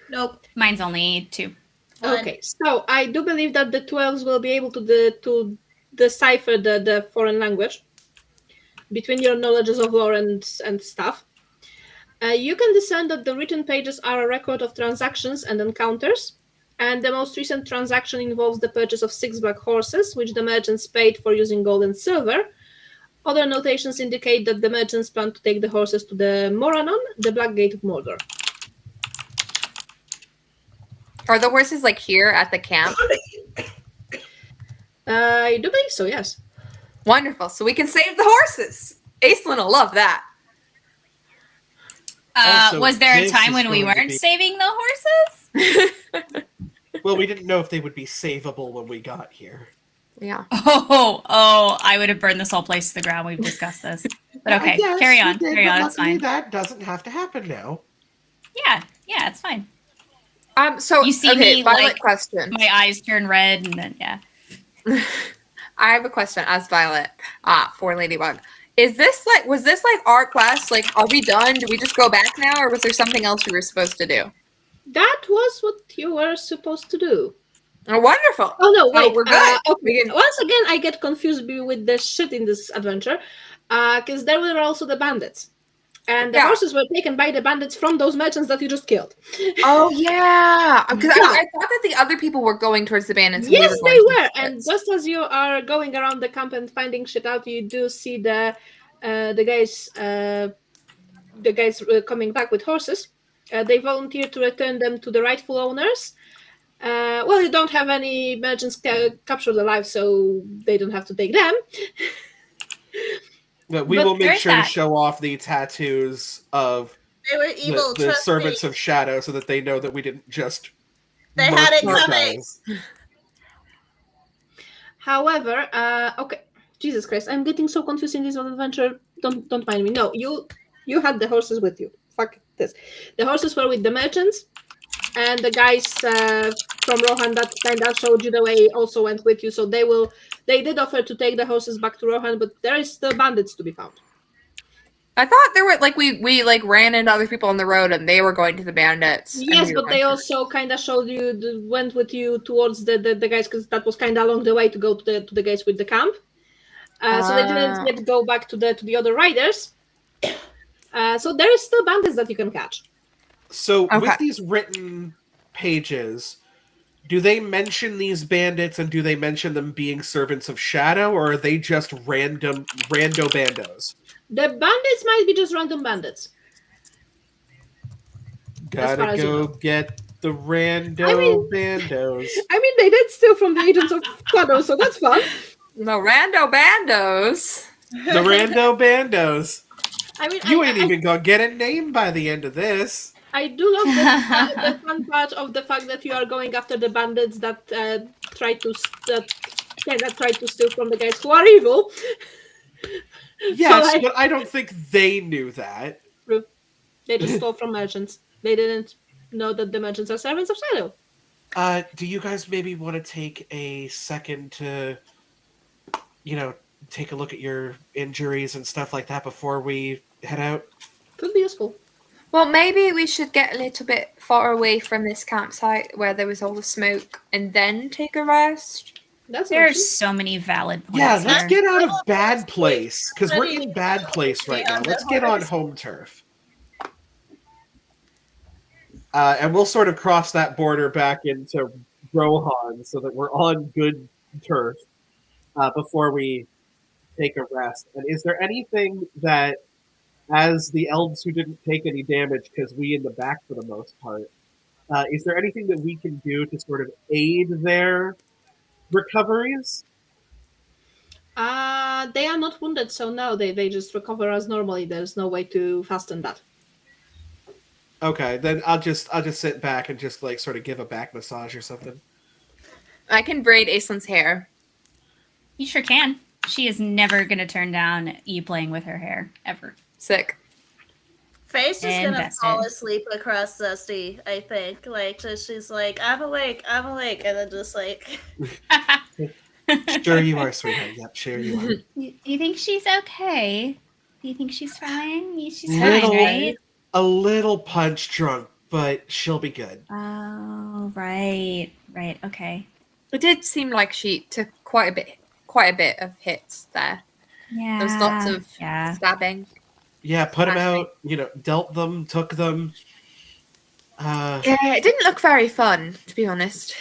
Nope. Mine's only 2. 1. Okay. So I do believe that the 12s will be able to decipher the foreign language between your knowledges of lore and stuff. You can discern that the written pages are a record of transactions and encounters, and the most recent transaction involves the purchase of 6 black horses, which the merchants paid for using gold and silver. Other notations indicate that the merchants plan to take the horses to the Moranon, the Black Gate of Mordor. Are the horses like here at the camp? I do believe so, yes. Wonderful. So we can save the horses. Aislinn will love that. Also, Was there a this time is when we going to weren't be- saving the horses? Well, we didn't know if they would be savable when we got here. Yeah. Oh, I would have burned this whole place to the ground. We've discussed this. But okay, Yes, carry we on. did, Carry but on. It's luckily fine. that doesn't have to happen now. Yeah, it's fine. So You see okay, me, Violet like, question. My eyes turn red, and then yeah. I have a question as Violet for Ladybug. Was this like our quest? Like, are we done? Do we just go back now, or was there something else we were supposed to do? That was what you were supposed to do. Oh, wonderful. Oh no, wait. we're good. Okay. We can- Once again, I get confused with the shit in this adventure, because there were also the bandits, and the Yeah. horses were taken by the bandits from those merchants that you just killed. Oh yeah, because Yeah. I thought that the other people were going towards the bandits. And Yes, we they were. were. Going And towards just as you are going around the camp and finding shit out, you do see the guys coming back with horses. They volunteer to return them to the rightful owners. Well, you don't have any merchants captured alive, so they don't have to take them. But we But will make there's sure to that. show off the tattoos of They were evil. the trust servants me. of shadow so that they know that we didn't just They had it murk our coming. guys. However, okay, Jesus Christ, I'm getting so confused in this adventure. Don't mind me. No, you had the horses with you. Fuck this. The horses were with the merchants, and the guys from Rohan that kind of showed you the way also went with you. So they did offer to take the horses back to Rohan, but there is still bandits to be found. I thought there were like we like ran into other people on the road and they were going to the bandits. and Yes, we were but they going to- also kind of showed you, went with you towards the guys, because that was kind of along the way to go to the guys with the camp. So they didn't yet go back to the other riders. So there is still bandits that you can catch. So Okay. with these written pages, do they mention these bandits and do they mention them being servants of Shadow, or are they just rando bandos? The bandits might be just random bandits. Gotta far as you go know. get the rando I mean- bandos. I mean, they did steal from the agents of Shadow, so that's fun. No rando bandos. The rando bandos. I mean, You ain't even gonna get a name by the end of this. I do love the fun part of the fact that you are going after the bandits that try to steal from the guys who are evil. Yes, like- but I don't think they knew that. They just stole from merchants. They didn't know that the merchants are servants of Shadow. Do you guys maybe want to take a second to, take a look at your injuries and stuff like that before we head out? Could be useful. Well, maybe we should get a little bit far away from this campsite where there was all the smoke and then take a rest. That's an There's option. so many valid points. Yeah, let's here. get out of bad place, because we're in bad place right now. Let's get on home turf. And we'll sort of cross that border back into Rohan so that we're on good turf before we take a rest. And is there anything that, as the elves who didn't take any damage, because we in the back for the most part, is there anything that we can do to sort of aid their recoveries? They are not wounded, so no, they just recover as normally. There's no way to fasten that. Okay, then I'll just sit back and just like sort of give a back massage or something. I can braid Aislin's hair. You sure can. She is never going to turn down you playing with her hair, ever. Sick. Faye's just gonna Invested. fall asleep across Dusty, I think. Like, just she's like, I'm awake, and then just like, Sure you are, sweetheart. Yep, sure you are. Do you think she's okay? Do you think she's fine? She's Little- fine, right? A little punch drunk, but she'll be good. Oh, right. Right, okay. It did seem like she took quite a bit of hits there. Yeah. There was lots of Yeah. stabbing. Yeah, put them out, dealt them, took them. Yeah, it didn't look very fun, to be honest.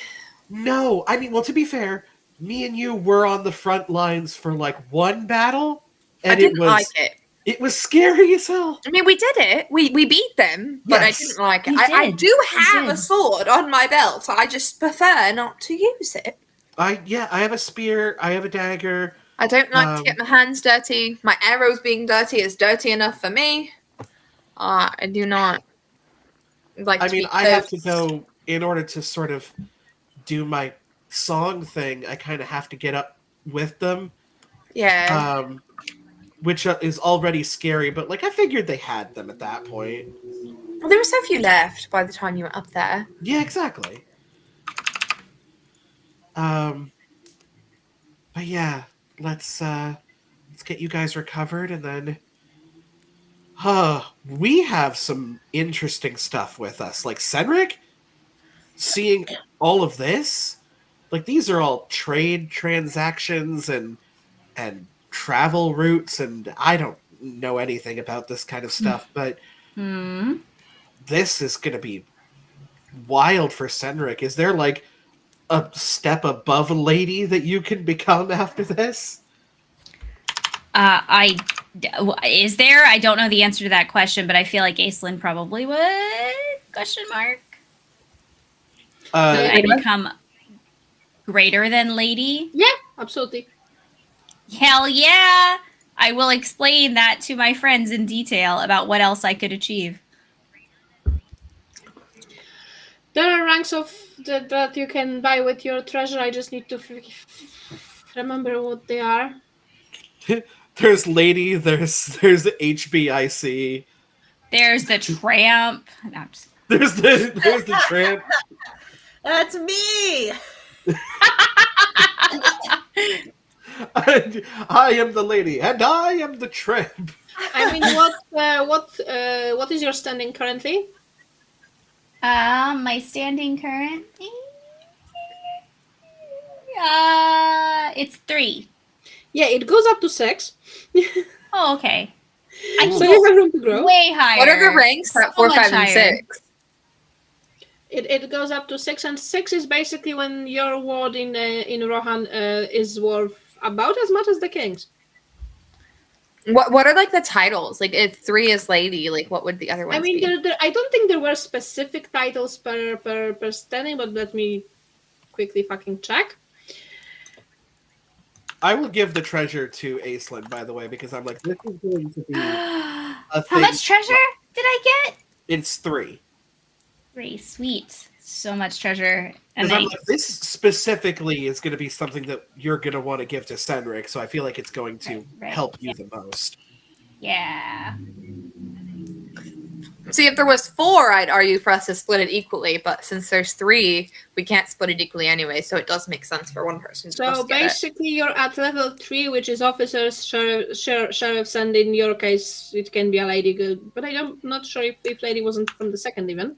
No, I mean, well, to be fair, me and you were on the front lines for like one battle, and I didn't it was like it. it was scary as hell. I mean, we did it. We beat them, but Yes. I didn't like it. You I did. do You have did. a sword on my belt. I just prefer not to use it. I have a spear, I have a dagger. I don't like to get my hands dirty. My arrows being dirty is dirty enough for me. I do not like I to mean, be I have to close. go in order to sort of do my song thing. I kind of have to get up with them, Yeah. which is already scary. But like, I figured they had them at that point. Well, there were so few left by the time you were up there. Yeah, exactly. But yeah, let's get you guys recovered, and then we have some interesting stuff with us. Like Cedric, seeing all of this, like these are all trade transactions and travel routes, and I don't know anything about this kind of stuff, but Hmm. this is gonna be wild for Cedric. Is there like a step above a lady that you can become after this? Is there? I don't know the answer to that question, but I feel like Aislinn probably would. Question mark. Could I become greater than lady? Yeah, absolutely. Hell yeah! I will explain that to my friends in detail about what else I could achieve. There are ranks of that you can buy with your treasure. I just need to Remember what they are? There's Lady, there's HBIC, There's the tramp. No, I'm just- there's the tramp. That's me. I am the lady, and I am the tramp. I mean, what is your standing currently? My standing currently. It's 3. Yeah, it goes up to 6. Oh, okay. I can So go you have room to grow. way higher. What are the ranks at So 4, much 5, and higher. 6? It goes up to 6, and 6 is basically when your ward in Rohan is worth about as much as the king's. What are like the titles? Like if 3 is lady, like what would the other ones I mean, be? I don't think there were specific titles per standing, but let me quickly fucking check. I will give the treasure to Aislinn, by the way, because I'm like, this is going to be How thing. much treasure did I get? It's 3. 3. Sweet. So much treasure. And Because I'm like, this specifically is going to be something that you're going to want to give to Senric, so I feel like it's going to Right. help you the most. yeah. See, if there was 4, I'd argue for us to split it equally. But since there's 3, we can't split it equally anyway. So it does make sense for one person to So just get it. basically, you're at level 3, which is officers, sheriffs, and in your case, it can be a lady. Good, but I'm not sure if lady wasn't from the second even.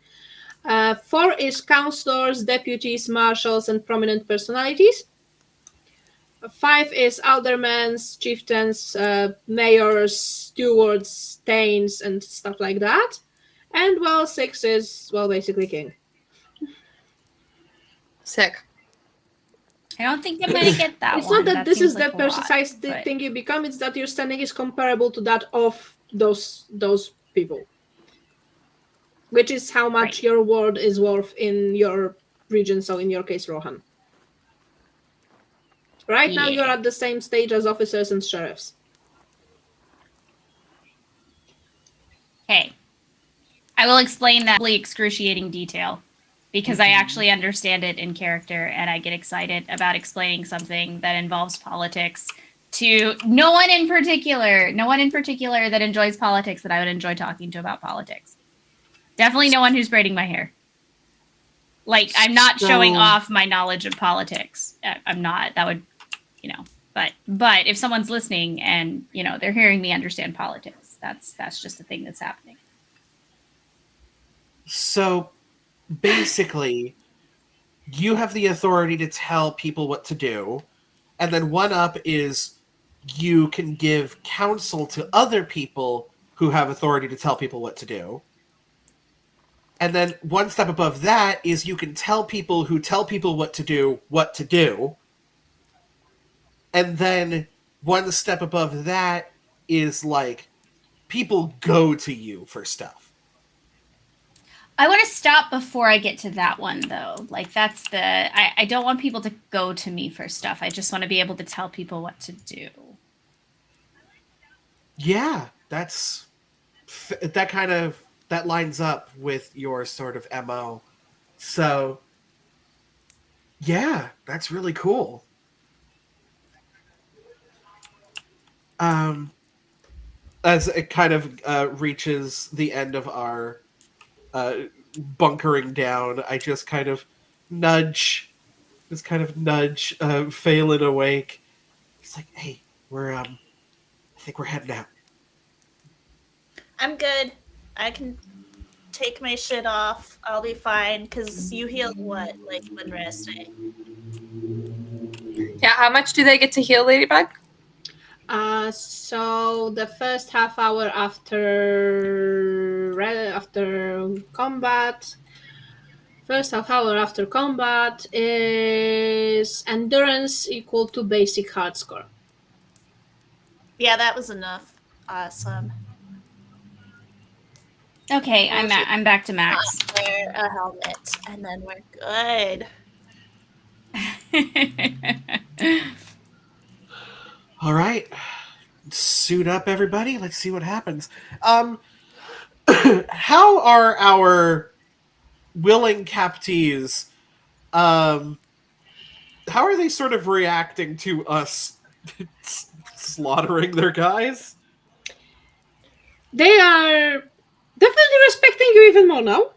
4 is counselors, deputies, marshals, and prominent personalities. 5 is aldermen, chieftains, mayors, stewards, thanes, and stuff like that. And 6 is basically king. Sick. I don't think I'm gonna get that It's one. not that this seems is like the a lot, precise but- thing you become, it's that your standing is comparable to that of those people. Which is how much Right. your ward is worth in your region, so in your case, Rohan. Right now, Yeah. you're at the same stage as officers and sheriffs. Okay. I will explain that in excruciating detail because I actually understand it in character and I get excited about explaining something that involves politics to no one in particular that enjoys politics that I would enjoy talking to about politics. Definitely no one who's braiding my hair. Like, I'm not showing So- off my knowledge of politics. I'm not. That would, but if someone's listening and, they're hearing me understand politics, that's just a thing that's happening. So basically, you have the authority to tell people what to do, and then one up is you can give counsel to other people who have authority to tell people what to do. And then one step above that is you can tell people who tell people what to do what to do. And then one step above that is like people go to you for stuff. I want to stop before I get to that one, though. Like, I don't want people to go to me for stuff. I just want to be able to tell people what to do. Yeah, that lines up with your sort of MO. So, yeah, that's really cool. As it kind of reaches the end of our bunkering down, I just kind of nudge Phelan awake. He's like, "Hey, I think we're heading out." I'm good. I can take my shit off. I'll be fine. Because you healed what? Like when resting? Yeah, how much do they get to heal, Ladybug? So the first half hour after combat, is endurance equal to basic hard score. Yeah, that was enough. Awesome. Okay, I'm back to max. Wear a helmet, and then we're good. All right, suit up, everybody. Let's see what happens. How are our willing captees how are they sort of reacting to us slaughtering their guys? They are definitely respecting you even more now.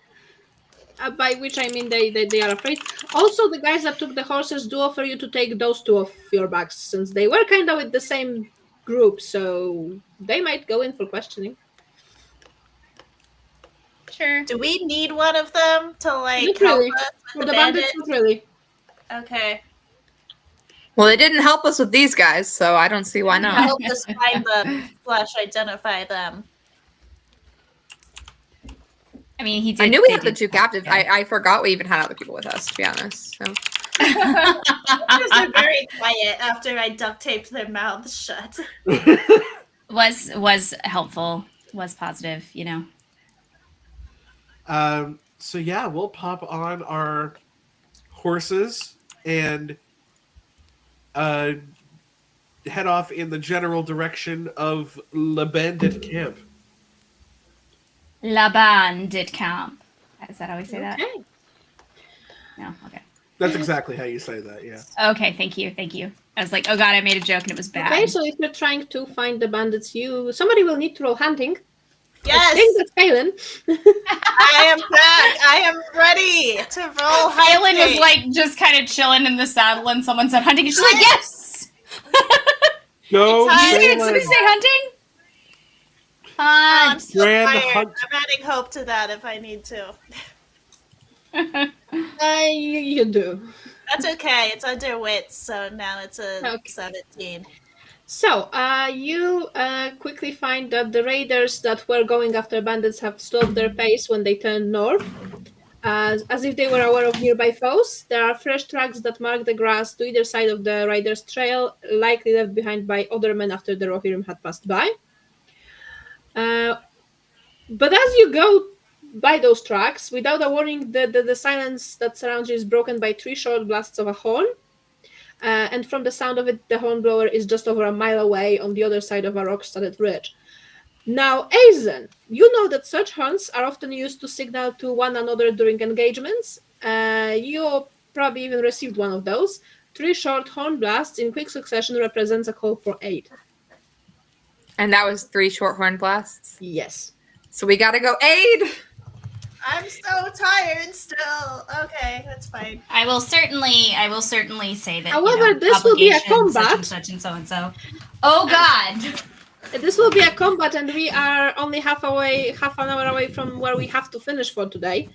By which I mean they are afraid. Also, the guys that took the horses do offer you to take those two of your bags, since they were kind of with the same group, so they might go in for questioning. Sure. Do we need one of them to like Not help really. us For with the the bandits, bandit? not really. Okay. Well, they didn't help us with these guys, so I don't see why not. Help us find them / identify them. I mean, he did. I knew we they had the did- two captives. yeah. I forgot we even had other people with us, to be honest. So They're very quiet after I duct taped their mouths shut. was helpful. Was positive. So yeah, we'll pop on our horses and head off in the general direction of Le Bandit Camp. La Bandit Camp. Is that how we say that? Okay. No. Okay. That's exactly how you say that, yeah. Okay. Thank you. I was like, oh god, I made a joke and it was bad. Okay, so if you're trying to find the bandits, somebody will need to roll hunting. I Yes, think that's Phelan. I am back. I am ready to roll. Phelan was hunting. like just kind of chilling in the saddle, and someone said hunting, and she's like, yes. Go, It's time. Did somebody Phelan! say hunting? Oh, I'm so Grand tired. hunt. I'm adding hope to that if I need to. You do. That's okay. It's under wits, so now it's a Okay. 17. So, you quickly find that the raiders that were going after bandits have slowed their pace when they turned north, as if they were aware of nearby foes. There are fresh tracks that mark the grass to either side of the raiders' trail, likely left behind by other men after the Rohirrim had passed by. But as you go by those tracks, without a warning, the silence that surrounds you is broken by 3 short blasts of a horn. And from the sound of it, the hornblower is just over a mile away on the other side of a rock-studded ridge. Now, Aizen, you know that such horns are often used to signal to one another during engagements. You probably even received one of those. 3 short horn blasts in quick succession represents a call for aid. and that was 3 short horn blasts. Yes. So we gotta go aid. I'm so tired still. Okay, that's fine. I will certainly say that. However, this will be a obligation, combat. such and so and so. Oh God. This will be a combat, and we are only half an hour away from where we have to finish for today.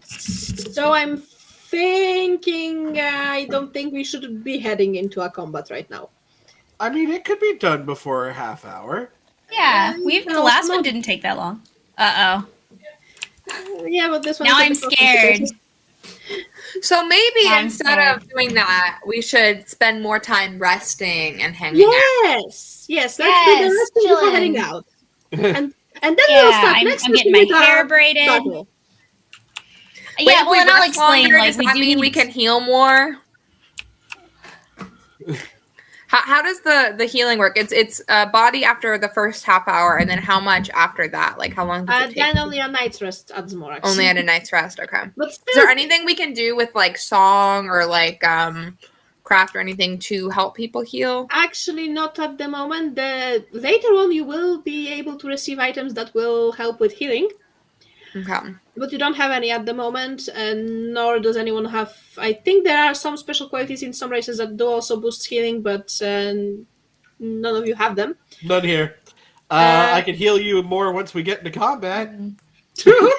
So I'm thinking I don't think we should be heading into a combat right now. I mean, it could be done before a half hour. Yeah, the No, last no. one didn't take that long. Uh oh. Yeah, but this one. Now is a I'm bit more scared. complicated. So maybe I'm instead scared. of doing that, we should spend more time resting and hanging out. Yes. Let's do the rest before chillin'. heading out, and then Yeah, we'll start I'm next getting session my with our hair braided. battle. Wait, Yeah, if we well, and I'll rest explain. longer, Like does we that do mean need we can heal more? How does the healing work? It's body after the first half hour, and then how much after that? Like how long does it take? Then only a night's rest adds more. Actually. Only at a night's rest. Okay. But Is still, there anything we can do with like song or like craft or anything to help people heal? actually not at the moment. Later on, you will be able to receive items that will help with healing. Okay. But you don't have any at the moment, and nor does anyone have. I think there are some special qualities in some races that do also boost healing, but none of you have them. None here. I can heal you more once we get into combat. True.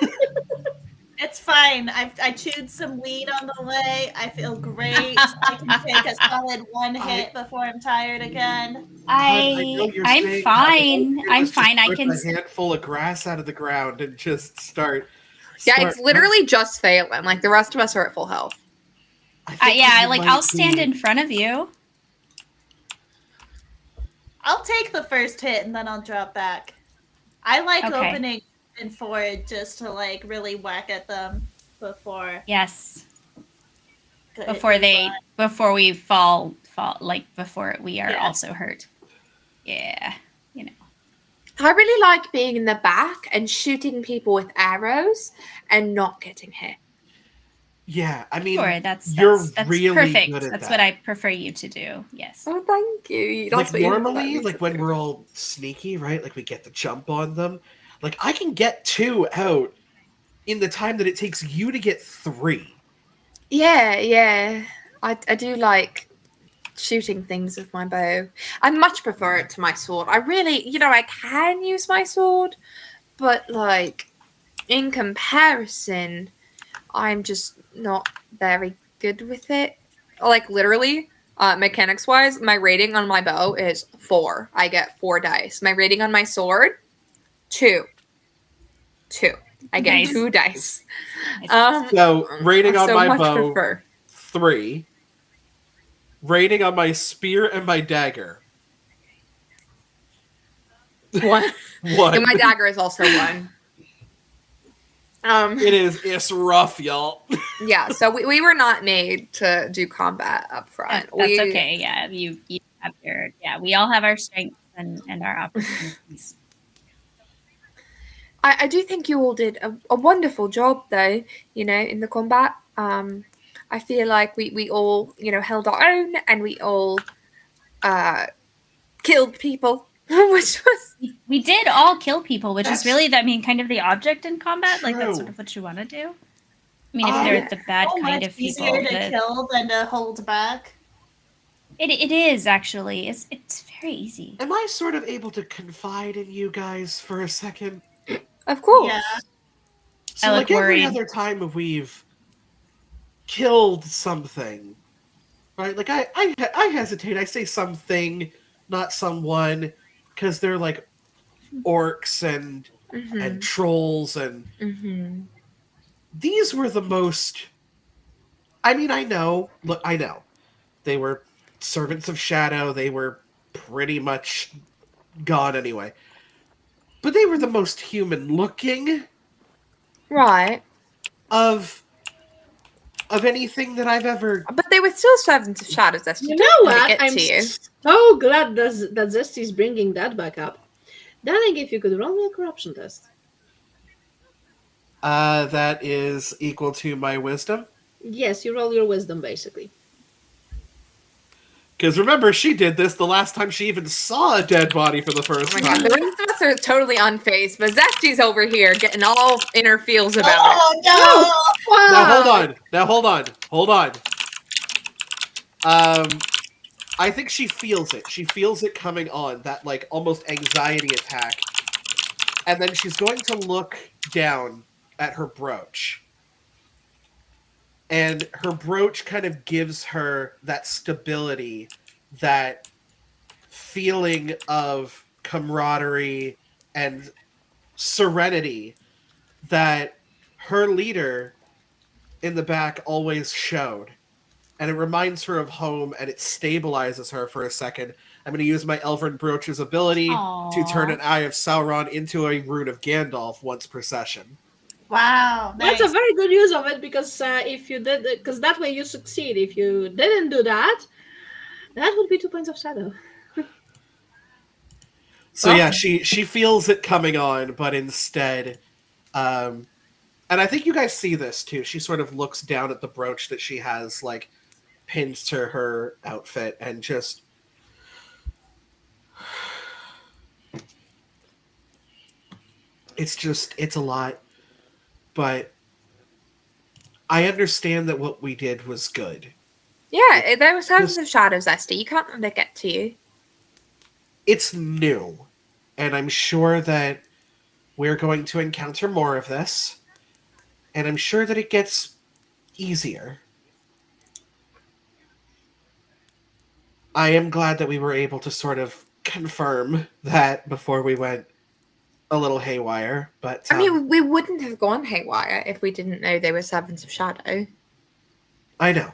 It's fine. I chewed some weed on the way. I feel great. I can take a solid 1 hit before I'm tired again. know you're I'm saying fine. that, but I'm let's just fine. I rip can. a handful of grass out of the ground and just start. Yeah, it's literally just Phelan. Like the rest of us are at full health. I'll stand in front of you. I'll take the first hit and then I'll drop back. I like Okay. opening and forward just to like really whack at them before Yes. the hit Before goes they, on. before we fall, like before we are Yeah. also hurt. Yeah. I really like being in the back and shooting people with arrows and not getting hit. Yeah, I mean, Sure, that's you're that's really perfect. good at That's that. what I prefer you to do. Yes. Oh, thank you. Like That's what you love about normally, me like to when do. we're all sneaky, right? Like we get the jump on them. Like I can get 2 out in the time that it takes you to get 3. Yeah. I do like shooting things with my bow. I much prefer it to my sword. I really, I can use my sword, but like in comparison, I'm just not very good with it. Like literally, mechanics wise, my rating on my bow is 4. I get 4 dice. My rating on my sword, 2. 2. I get Nice. 2 dice. Nice. So rating on So my much bow, prefer. 3. Rating on my spear and my dagger, One. And 1. my dagger is also 1. It's rough, y'all. Yeah, so we were not made to do combat up front. That's okay. Yeah, you have your we all have our strengths and our opportunities. I do think you all did a wonderful job, though, in the combat. I feel like we all, held our own and we all killed people, which was. We did all kill people, which That's is really, kind of the object in combat. Like, that's sort true. of what you want to do. I mean, if they're the bad So kind much of easier people. to kill than to hold back. It is, actually. It's very easy. Am I sort of able to confide in you guys for a second? Of course. Yeah. So, I look like every worried. other time we've killed something, right? Like I hesitate. I say something, not someone, because they're like orcs and Mm-hmm. trolls, and Mm-hmm. these were the most. I mean, I know. Look, I know they were servants of shadow. They were pretty much gone anyway, but they were the most human looking Right. of anything that I've ever. But they were still servants of shadows. That's You don't know let it what? get I'm to you. so glad that Zesty's bringing that back up. Darling, if you could roll me a corruption test. That is equal to my wisdom. Yes, you roll your wisdom, basically. Because remember, she did this the last time she even saw a dead body for the first Oh my god, time. the rest of us are totally unfazed, but Zesty's over here getting all inner feels about it. Oh no! Wow! Now hold on. I think she feels it. She feels it coming on, that like almost anxiety attack. And then she's going to look down at her brooch. And her brooch kind of gives her that stability, that feeling of camaraderie and serenity that her leader in the back always showed. And it reminds her of home, and it stabilizes her for a second. I'm going to use my Elven Brooch's ability to turn Aw. an Eye of Sauron into a Rune of Gandalf once per session. Wow, That's nice. a very good use of it, because if you did, because that way you succeed. If you didn't do that, that would be 2 points of shadow. So yeah, she feels it coming on, but instead, and I think you guys see this too. She sort of looks down at the brooch that she has like pinned to her outfit, and just it's a lot, but I understand that what we did was good. Yeah, there were servants of shadows, Zesty. You can't let it get to you. It's new, and I'm sure that we're going to encounter more of this, and I'm sure that it gets easier. I am glad that we were able to sort of confirm that before we went a little haywire, but I mean, we wouldn't have gone haywire if we didn't know they were servants of shadow. I know.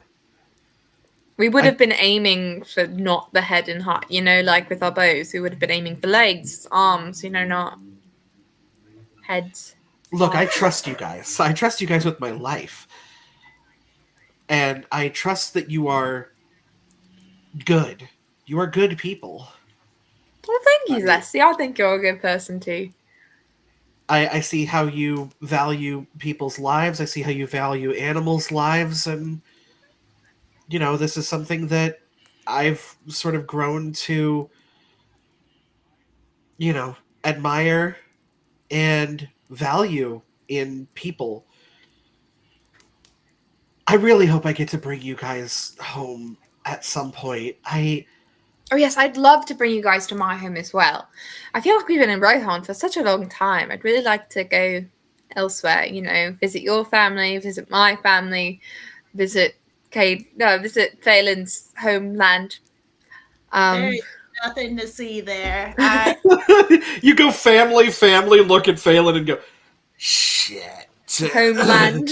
We would have been aiming for not the head and heart, like with our bows. We would have been aiming for legs, arms, not heads. Look, I trust you guys. I trust you guys with my life. And I trust that you are good. You are good people. Well, thank you, Zesty. I think you're a good person too. I see how you value people's lives. I see how you value animals' lives, and this is something that I've sort of grown to, admire and value in people. I really hope I get to bring you guys home at some point. Oh yes, I'd love to bring you guys to my home as well. I feel like we've been in Rohan for such a long time. I'd really like to go elsewhere, visit your family, visit my family, visit visit Phelan's homeland. There's nothing to see there. You go family, look at Phelan and go, shit. Homeland.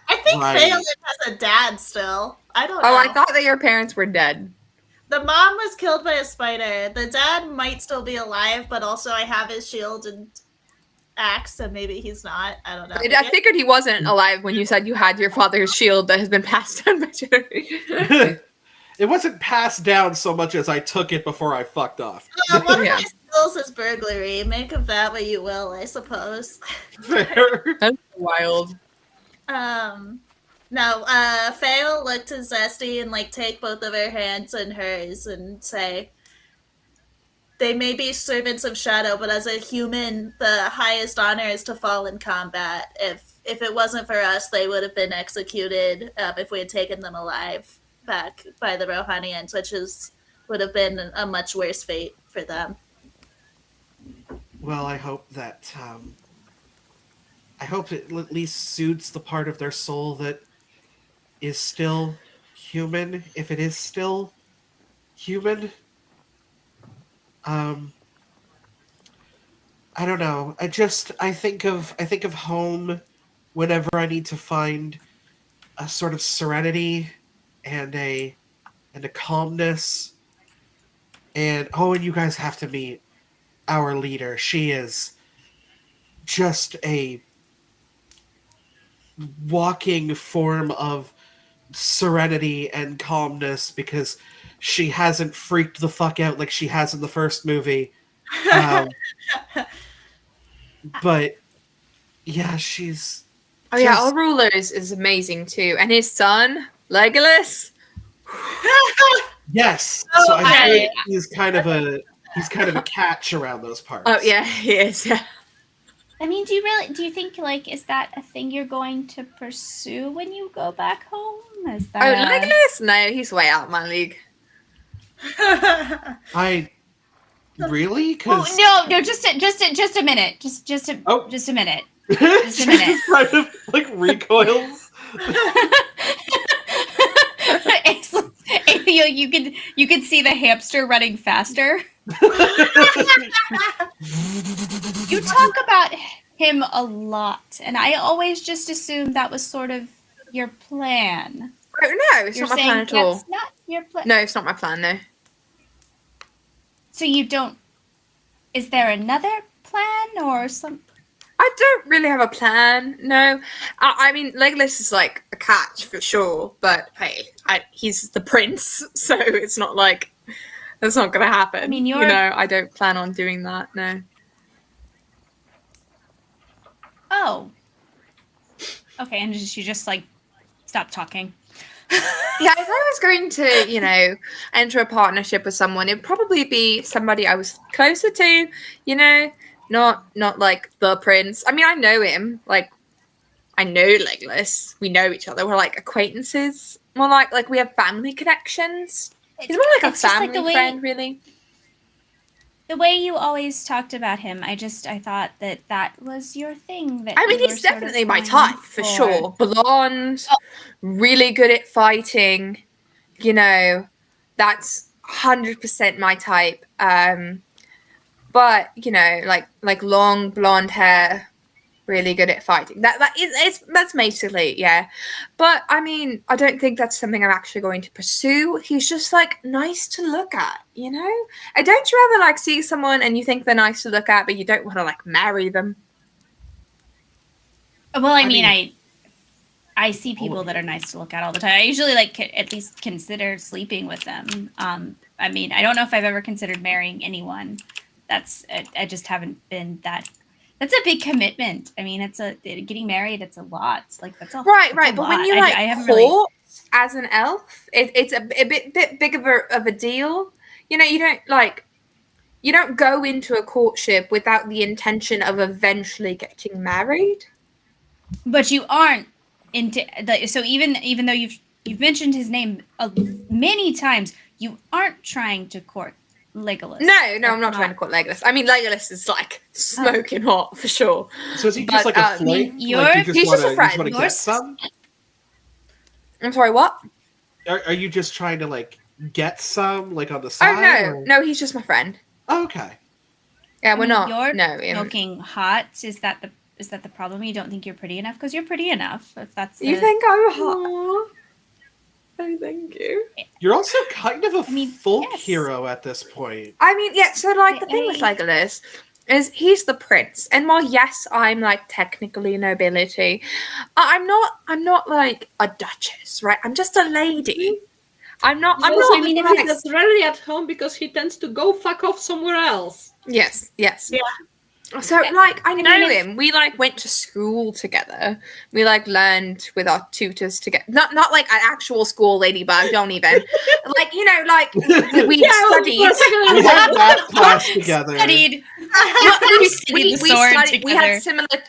I think Right. Phelan has a dad still. I don't know. Oh, I thought that your parents were dead. The mom was killed by a spider. The dad might still be alive, but also I have his shield and axe, so maybe he's not. I don't know. I figured he wasn't alive when you said you had your father's shield that has been passed down by generations. It wasn't passed down so much as I took it before I fucked off. One of my skills is burglary. Make of that what you will, I suppose. Fair. That's wild. No, Faye will look to Zesty and take both of her hands in hers and say, they may be servants of Shadow, but as a human, the highest honor is to fall in combat. If it wasn't for us, they would have been executed if we had taken them alive back by the Rohanians, which would have been a much worse fate for them. Well, I hope that it at least suits the part of their soul that is still human, if it is still human. I don't know. I think of home whenever I need to find a sort of serenity and a calmness. And you guys have to meet our leader. She is just a walking form of serenity and calmness because she hasn't freaked the fuck out like she has in the first movie. But yeah, she's our ruler is amazing too, and his son Legolas. Yes, so I think he's kind of a catch around those parts. Oh yeah, he is. Yeah. I mean, do you think is that a thing you're going to pursue when you go back home? Is that Legolas? No, he's way out of my league. I really? Cause... Oh, no, just a minute. Just a minute. Just a minute. Kind of recoils. You can see the hamster running faster. You talk about him a lot, and I always just assumed that was sort of your plan. Oh, no, it's not my plan at all. That's not your plan. No, it's not my plan, no. So you don't... Is there another plan or some... I don't really have a plan, no. I mean, Legolas is a catch for sure, but hey, he's the prince, so it's not that's not going to happen. I mean, I don't plan on doing that, no. Oh. Okay, and she just stopped talking. Yeah, if I was going to, enter a partnership with someone, it'd probably be somebody I was closer to, not the prince. I mean, I know him, I know Legolas. We know each other. We're acquaintances. More like we have family connections. He's more like a family friend, really. The way you always talked about him, I thought that was your thing. I mean, he's definitely my type, for sure. Blonde, really good at fighting. That's 100% my type. But, like long blonde hair, really good at fighting. That's basically, yeah. But I mean, I don't think that's something I'm actually going to pursue. He's just nice to look at, And don't you ever see someone and you think they're nice to look at, but you don't want to marry them? Well, I mean, I see people that are nice to look at all the time. I usually at least consider sleeping with them. I mean, I don't know if I've ever considered marrying anyone, I just haven't been that. That's a big commitment. I mean, getting married. It's a lot. Like that's a Right. that's a But lot. when you I haven't really. court as an elf, it's a bit big of a deal. You know, you don't go into a courtship without the intention of eventually getting married. But you aren't into so even though you've mentioned his name many times, you aren't trying to court Legolas. No, I'm not trying to court Legolas. I mean, Legolas is like smoking hot for sure. So is he just like a fling? he's just a friend. You just want to get some? I'm sorry, what? Are you just trying to like get some like on the side? Oh no, he's just my friend. Oh, okay. Yeah, we're not. You're no, smoking hot. Is that the problem? You don't think you're pretty enough? Because you're pretty enough. If that's you think I'm hot. Oh, thank you. You're also kind of a folk yes. hero at this point. I mean, yeah. So like the thing with Legolas is he's the prince, and while yes, I'm like technically nobility, I'm not like a duchess, right? I'm just a lady. I'm not. I mean, that's rarely at home because he tends to go fuck off somewhere else. Yes. Yeah. So like I know him. We like went to school together. We like learned with our tutors together. Not like an actual school, Ladybug. Don't even like like we studied. We had that class together. Studied.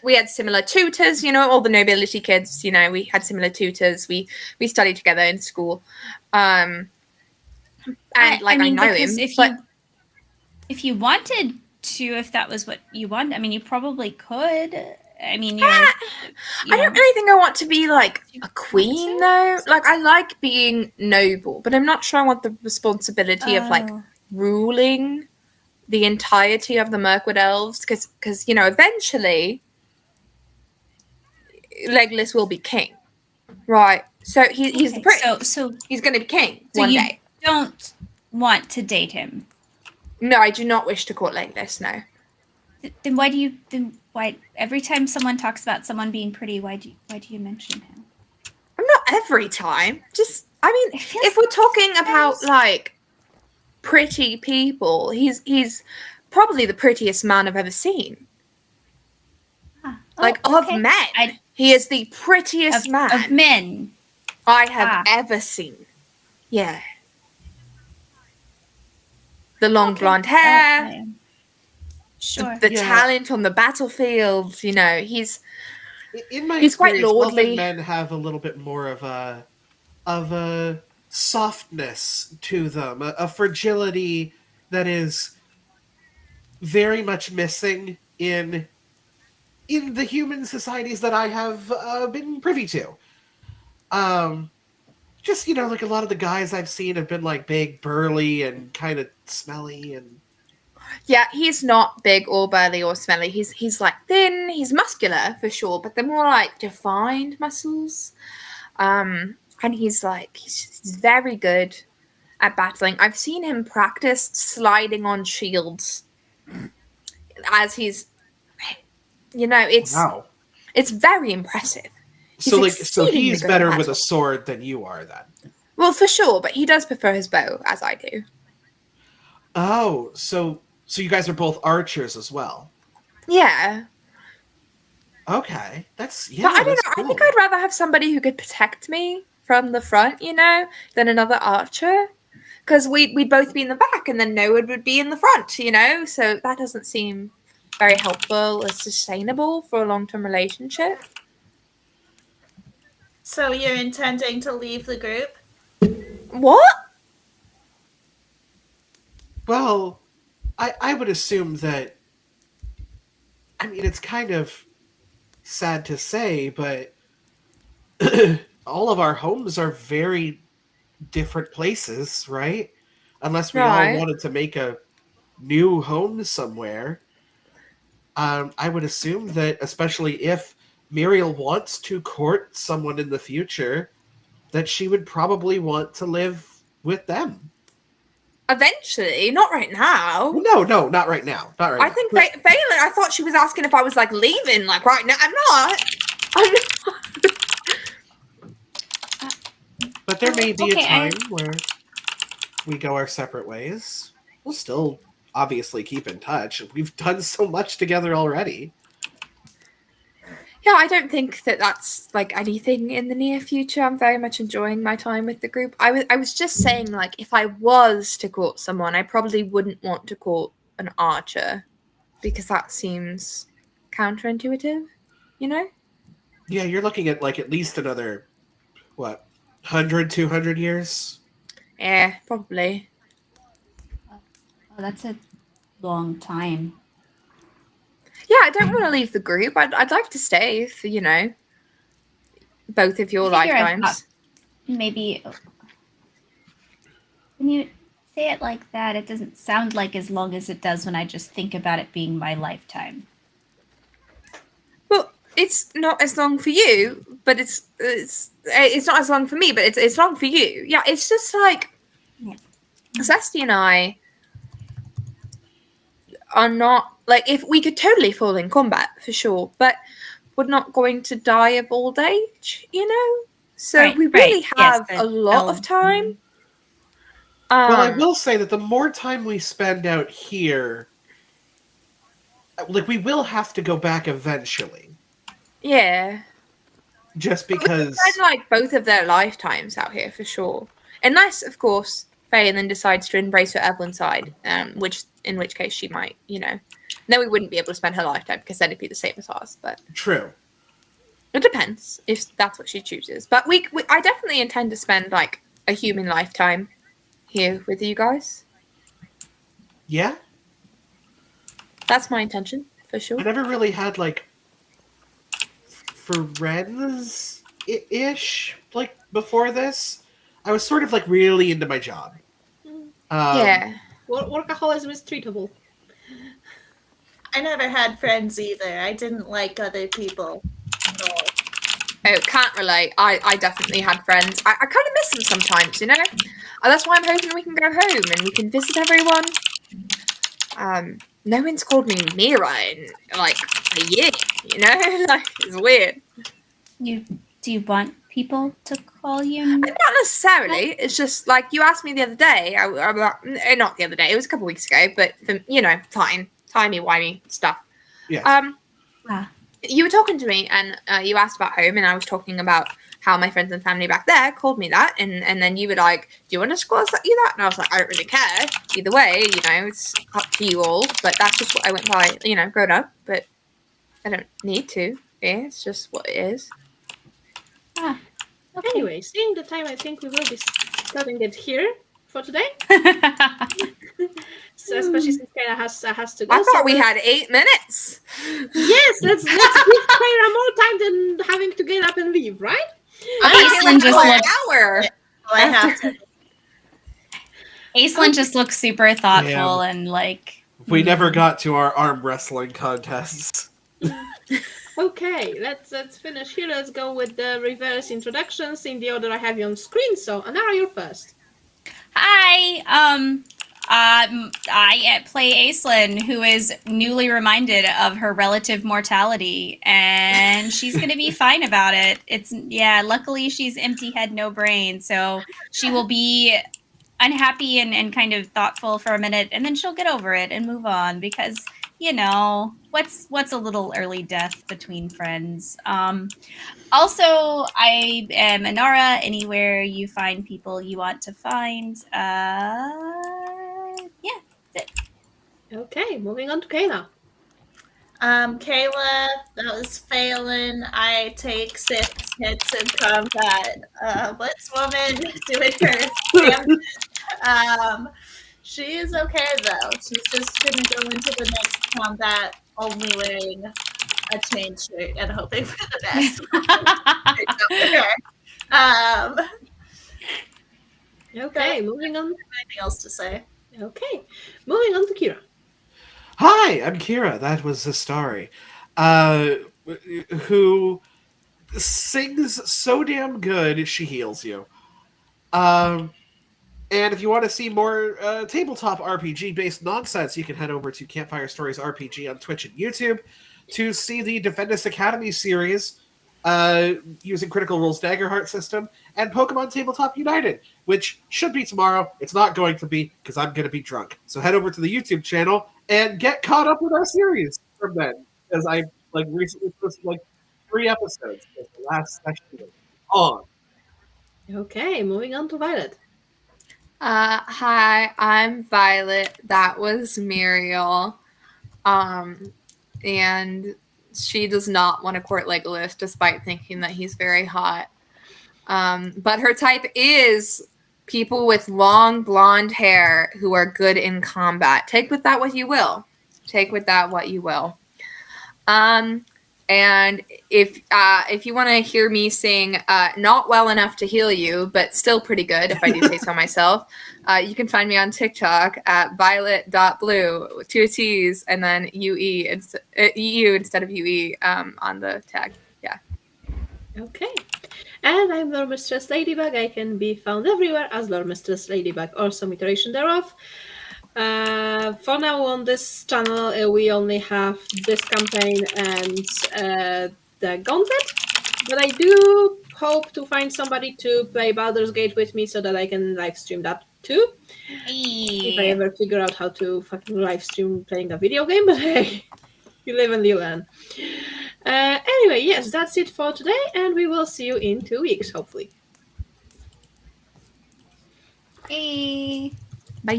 We had similar tutors. All the nobility kids. We had similar tutors. We studied together in school. And I know him. If you wanted to, if that was what you want, I mean, you probably could. I mean, I don't really think I want to be like a queen though. Like I like being noble, but I'm not sure I want the responsibility of like ruling the entirety of the Mirkwood Elves because eventually Legolas will be king, right? So he's the prince. So he's going to be king one day. Don't want to date him. No, I do not wish to court Legolas. No. Then why every time someone talks about someone being pretty, why do you mention him? Not every time. Just if we're talking about like pretty people, he's probably the prettiest man I've ever seen. Of men, he is the prettiest man of men I have ever seen. Yeah. The long blonde hair. Sure. The talent on the battlefield. He's in my he's quite experience, lordly. Men have a little bit more of a softness to them, a fragility that is very much missing in the human societies that I have been privy to. Just like a lot of the guys I've seen have been like big, burly, and kind of smelly, and yeah, he's not big or burly or smelly. He's like thin. He's muscular for sure, but they're more like defined muscles. And he's very good at battling. I've seen him practice sliding on shields as he's, it's very impressive. So he's better with a sword than you are then. Well, for sure, but he does prefer his bow, as I do. Oh, so you guys are both archers as well. Yeah. Okay, that's But I don't know. Cool. I think I'd rather have somebody who could protect me from the front, than another archer, because we'd both be in the back, and then no one would be in the front, So that doesn't seem very helpful or sustainable for a long-term relationship. So you're intending to leave the group? What? Well, I would assume that. I mean, it's kind of sad to say, but all of our homes are very different places, right? Unless we all wanted to make a new home somewhere. I would assume that, especially if Muriel wants to court someone in the future, that she would probably want to live with them. Eventually, not right now. No, not right now. Not right now. I think Valen, I thought she was asking if I was like leaving, like right now. I'm not. But there may be a time where we go our separate ways. We'll still obviously keep in touch. We've done so much together already. Yeah, I don't think that that's like anything in the near future. I'm very much enjoying my time with the group. I was just saying, like, if I was to court someone, I probably wouldn't want to court an archer because that seems counterintuitive, you know? Yeah, you're looking at like at least another, what, 100, 200 years? Yeah, probably. Oh, that's a long time. Yeah, I don't want to leave the group. I'd like to stay for, both of your I figure I've got- lifetimes. Maybe when you say it like that, it doesn't sound like as long as it does when I just think about it being my lifetime. Well, it's not as long for you, but it's not as long for me, but it's long for you. Yeah, it's just like Zesty and I are not like, if we could totally fall in combat for sure, but we're not going to die of old age, So Right, we really right. Yes, have but a lot of I'll- time. Well, I will say that the more time we spend out here, like, we will have to go back eventually. Yeah. Just But we could because... spend, like, both of their lifetimes out here for sure. Unless, of course, Phelan decides to embrace her Evelyn side, in which case she might, Then we wouldn't be able to spend her lifetime because then it'd be the same as ours. But True. it depends if that's what she chooses. But I definitely intend to spend like a human lifetime here with you guys. Yeah? That's my intention for sure. I never really had, like, friends-ish, like, before this. I was sort of, like, really into my job. Yeah. Workaholism is treatable. I never had friends either. I didn't like other people at all. Oh, can't relate. I definitely had friends. I kind of miss them sometimes, And that's why I'm hoping we can go home and we can visit everyone. No one's called me Mira in like a year, Like, it's weird. Do you want people to call you? Not necessarily. It's just like you asked me the other day. Not the other day. It was a couple weeks ago. But fine, timey-wimey stuff. Yes. You were talking to me, and you asked about home, and I was talking about how my friends and family back there called me that, and then you were like, "Do you want to call you that?" And I was like, "I don't really care either way. It's up to you all." But that's just what I went by, grown up. But I don't need to. Yeah, it's just what it is. Okay. Anyway, seeing the time, I think we will be cutting it here for today. So especially since Kayla has to go. I thought we had 8 minutes. Yes, let's give Kayla more time than having to get up and leave, right? Aislinn just looks. Hour. I have to. Aislinn just looks super thoughtful and like. We never got to our arm wrestling contests. Okay, let's finish here. Let's go with the reverse introductions in the order I have you on screen. So, Anara, you're first. Hi. I play Aislinn, who is newly reminded of her relative mortality, and she's going to be fine about it. Luckily she's empty head, no brain, so she will be unhappy and kind of thoughtful for a minute, and then she'll get over it and move on because, what's a little early death between friends. Also, I am Anara. Anywhere you find people you want to find. That's it. Okay, moving on to Kayla. Kayla, that was Phelan. I take 6 hits in combat. What's woman doing her damage? She is okay though. She's just gonna go into the next combat only wearing a chain shirt and hoping for the best. Okay, moving on. Anything else to say? Okay, moving on to Kira. Hi, I'm Kira. That was Zestari, who sings so damn good she heals you. And if you want to see more tabletop RPG-based nonsense, you can head over to Campfire Stories RPG on Twitch and YouTube to see the Defend Us Academy series using Critical Role's Daggerheart system, and Pokemon Tabletop United, which should be tomorrow. It's not going to be because I'm going to be drunk. So head over to the YouTube channel and get caught up with our series from then, because I recently posted 3 episodes because the last session was on. Okay, moving on to Violet. Hi, I'm Violet. That was Muriel. And she does not want to court Legolas despite thinking that he's very hot. But her type is people with long blonde hair who are good in combat. Take with that what you will. And if you want to hear me sing not well enough to heal you, but still pretty good, if I do say so myself, you can find me on TikTok at violet.blue, 2 T's, and then EU instead of UE on the tag. Yeah. Okay. And I'm Loremistress LadyBug. I can be found everywhere as Loremistress LadyBug or some iteration thereof. For now on this channel, we only have this campaign and the Gauntlet, but I do hope to find somebody to play Baldur's Gate with me so that I can live stream that too. If I Hey. ever figure out how to fucking live stream playing a video game, but hey, you live and you learn. Anyway, yes, that's it for today, and we will see you in 2 weeks, hopefully. Hey. Bye.